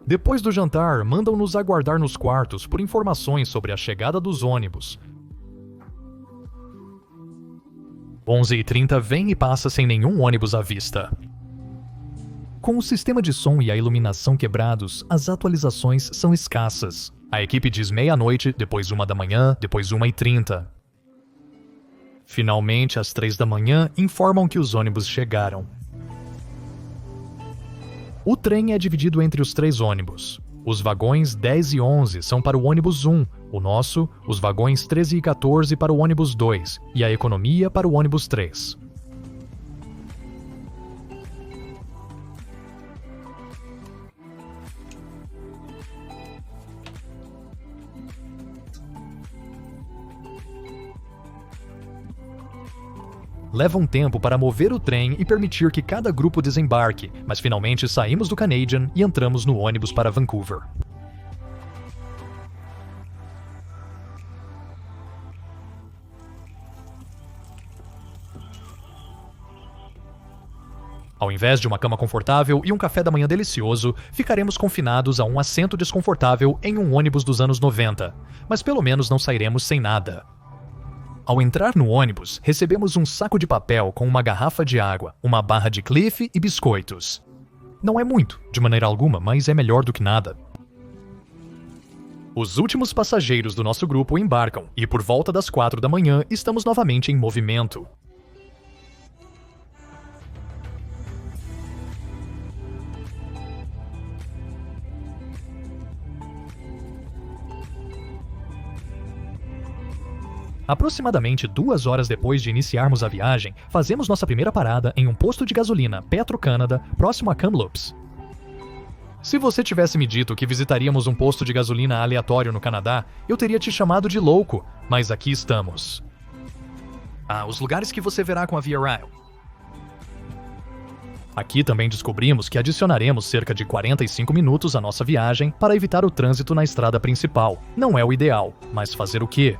Depois do jantar, mandam-nos aguardar nos quartos por informações sobre a chegada dos ônibus. 11h30 vem e passa sem nenhum ônibus à vista. Com o sistema de som e a iluminação quebrados, as atualizações são escassas. A equipe diz meia-noite, depois 1h, depois 1h30. Finalmente, às 3h, informam que os ônibus chegaram. O trem é dividido entre os 3 ônibus. Os vagões 10 e 11 são para o ônibus 1, o nosso, os vagões 13 e 14 para o ônibus 2 e a economia para o ônibus 3. Leva um tempo para mover o trem e permitir que cada grupo desembarque, mas finalmente saímos do Canadian e entramos no ônibus para Vancouver. Ao invés de uma cama confortável e um café da manhã delicioso, ficaremos confinados a um assento desconfortável em um ônibus dos anos 90, mas pelo menos não sairemos sem nada. Ao entrar no ônibus, recebemos um saco de papel com uma garrafa de água, uma barra de Cliff e biscoitos. Não é muito, de maneira alguma, mas é melhor do que nada. Os últimos passageiros do nosso grupo embarcam e por volta das 4 da manhã estamos novamente em movimento. Aproximadamente 2 horas depois de iniciarmos a viagem, fazemos nossa primeira parada em um posto de gasolina Petro-Canada, próximo a Kamloops. Se você tivesse me dito que visitaríamos um posto de gasolina aleatório no Canadá, eu teria te chamado de louco, mas aqui estamos. Os lugares que você verá com a Via Rail. Aqui também descobrimos que adicionaremos cerca de 45 minutos à nossa viagem para evitar o trânsito na estrada principal. Não é o ideal, mas fazer o quê?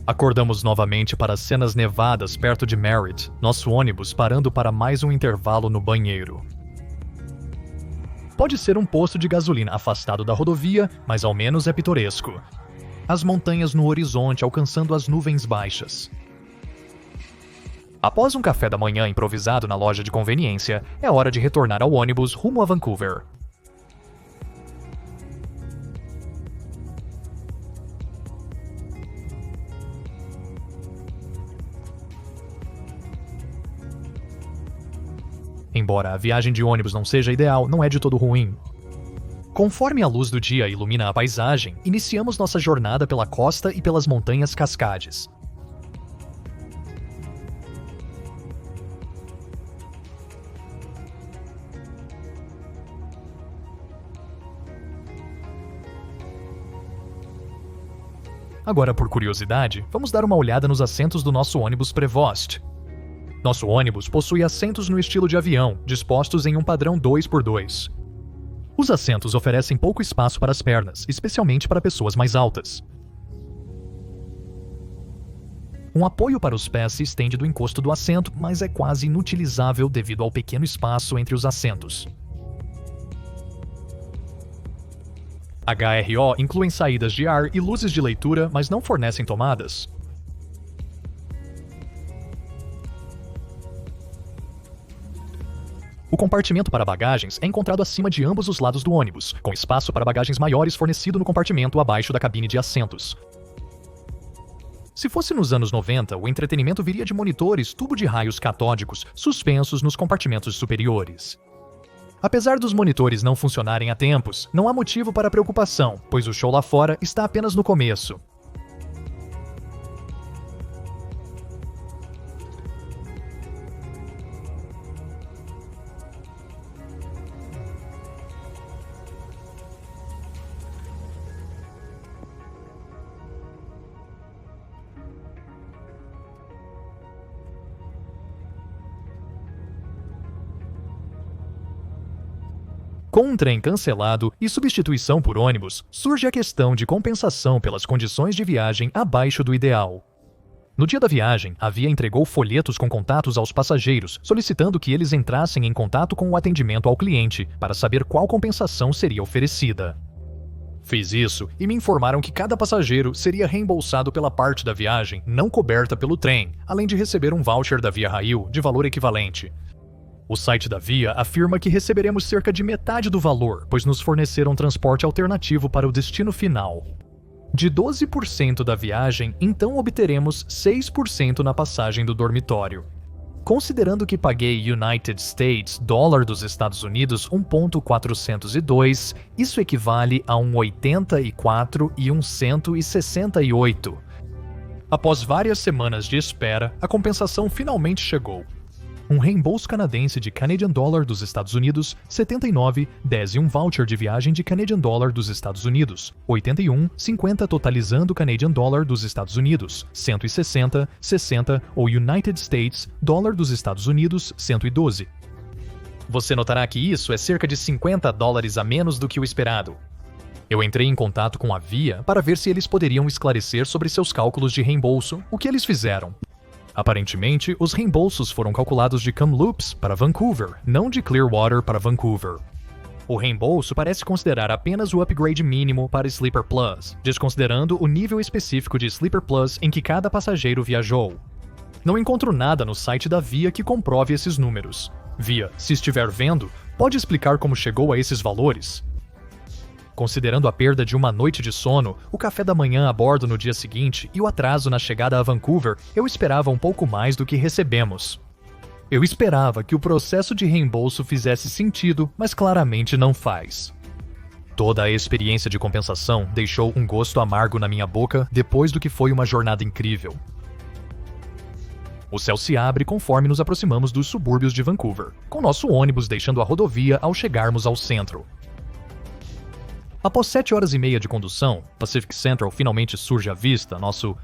Acordamos novamente para as cenas nevadas perto de Merritt, nosso ônibus parando para mais um intervalo no banheiro. Pode ser um posto de gasolina afastado da rodovia, mas ao menos é pitoresco. As montanhas no horizonte alcançando as nuvens baixas. Após um café da manhã improvisado na loja de conveniência, é hora de retornar ao ônibus rumo a Vancouver. Embora a viagem de ônibus não seja ideal, não é de todo ruim. Conforme a luz do dia ilumina a paisagem, iniciamos nossa jornada pela costa e pelas montanhas Cascades. Agora, por curiosidade, vamos dar uma olhada nos assentos do nosso ônibus Prevost. Nosso ônibus possui assentos no estilo de avião, dispostos em um padrão 2x2. Os assentos oferecem pouco espaço para as pernas, especialmente para pessoas mais altas. Um apoio para os pés se estende do encosto do assento, mas é quase inutilizável devido ao pequeno espaço entre os assentos. HRO incluem saídas de ar e luzes de leitura, mas não fornecem tomadas. O compartimento para bagagens é encontrado acima de ambos os lados do ônibus, com espaço para bagagens maiores fornecido no compartimento abaixo da cabine de assentos. Se fosse nos anos 90, o entretenimento viria de monitores tubo de raios catódicos suspensos nos compartimentos superiores. Apesar dos monitores não funcionarem a tempos, não há motivo para preocupação, pois o show lá fora está apenas no começo. Com um trem cancelado e substituição por ônibus, surge a questão de compensação pelas condições de viagem abaixo do ideal. No dia da viagem, a Via entregou folhetos com contatos aos passageiros, solicitando que eles entrassem em contato com o atendimento ao cliente para saber qual compensação seria oferecida. Fiz isso e me informaram que cada passageiro seria reembolsado pela parte da viagem não coberta pelo trem, além de receber um voucher da Via Rail de valor equivalente. O site da Via afirma que receberemos cerca de metade do valor, pois nos forneceram transporte alternativo para o destino final. De 12% da viagem, então obteremos 6% na passagem do dormitório. Considerando que paguei United States dólar dos Estados Unidos 1.402, isso equivale a um 84 e um 168. Após várias semanas de espera, a compensação finalmente chegou. Um reembolso canadense de Canadian Dollar dos Estados Unidos, 79, 10 e um voucher de viagem de Canadian Dollar dos Estados Unidos, 81, 50 totalizando Canadian Dollar dos Estados Unidos, 160, 60 ou United States Dollar dos Estados Unidos, 112. Você notará que isso é cerca de $50 a menos do que o esperado. Eu entrei em contato com a Via para ver se eles poderiam esclarecer sobre seus cálculos de reembolso, o que eles fizeram. Aparentemente, os reembolsos foram calculados de Kamloops para Vancouver, não de Clearwater para Vancouver. O reembolso parece considerar apenas o upgrade mínimo para Sleeper Plus, desconsiderando o nível específico de Sleeper Plus em que cada passageiro viajou. Não encontro nada no site da Via que comprove esses números. Via, se estiver vendo, pode explicar como chegou a esses valores? Considerando a perda de uma noite de sono, o café da manhã a bordo no dia seguinte e o atraso na chegada a Vancouver, eu esperava um pouco mais do que recebemos. Eu esperava que o processo de reembolso fizesse sentido, mas claramente não faz. Toda a experiência de compensação deixou um gosto amargo na minha boca depois do que foi uma jornada incrível. O céu se abre conforme nos aproximamos dos subúrbios de Vancouver, com nosso ônibus deixando a rodovia ao chegarmos ao centro. Após 7 horas e meia de condução, Pacific Central finalmente surge à vista, nosso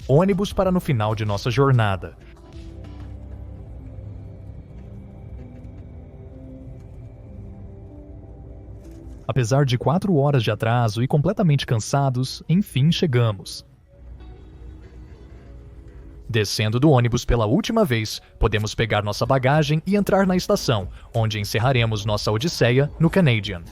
ônibus para no final de nossa jornada. Apesar de 4 horas de atraso e completamente cansados, enfim chegamos. Descendo do ônibus pela última vez, podemos pegar nossa bagagem e entrar na estação, onde encerraremos nossa odisseia no Canadian.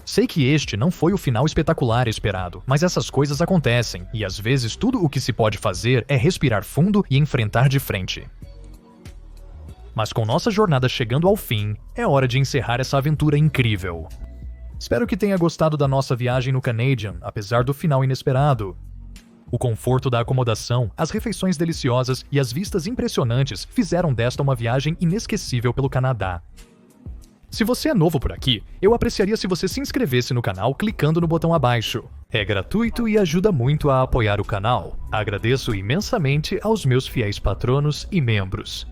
Sei que este não foi o final espetacular esperado, mas essas coisas acontecem, e às vezes tudo o que se pode fazer é respirar fundo e enfrentar de frente. Mas com nossa jornada chegando ao fim, é hora de encerrar essa aventura incrível. Espero que tenha gostado da nossa viagem no Canadian, apesar do final inesperado. O conforto da acomodação, as refeições deliciosas e as vistas impressionantes fizeram desta uma viagem inesquecível pelo Canadá. Se você é novo por aqui, eu apreciaria se você se inscrevesse no canal clicando no botão abaixo. É gratuito e ajuda muito a apoiar o canal. Agradeço imensamente aos meus fiéis patronos e membros.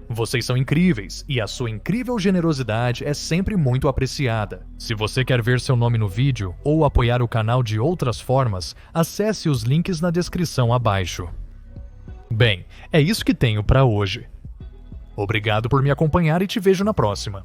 Vocês são incríveis e a sua incrível generosidade é sempre muito apreciada. Se você quer ver seu nome no vídeo ou apoiar o canal de outras formas, acesse os links na descrição abaixo. Bem, é isso que tenho para hoje. Obrigado por me acompanhar e te vejo na próxima.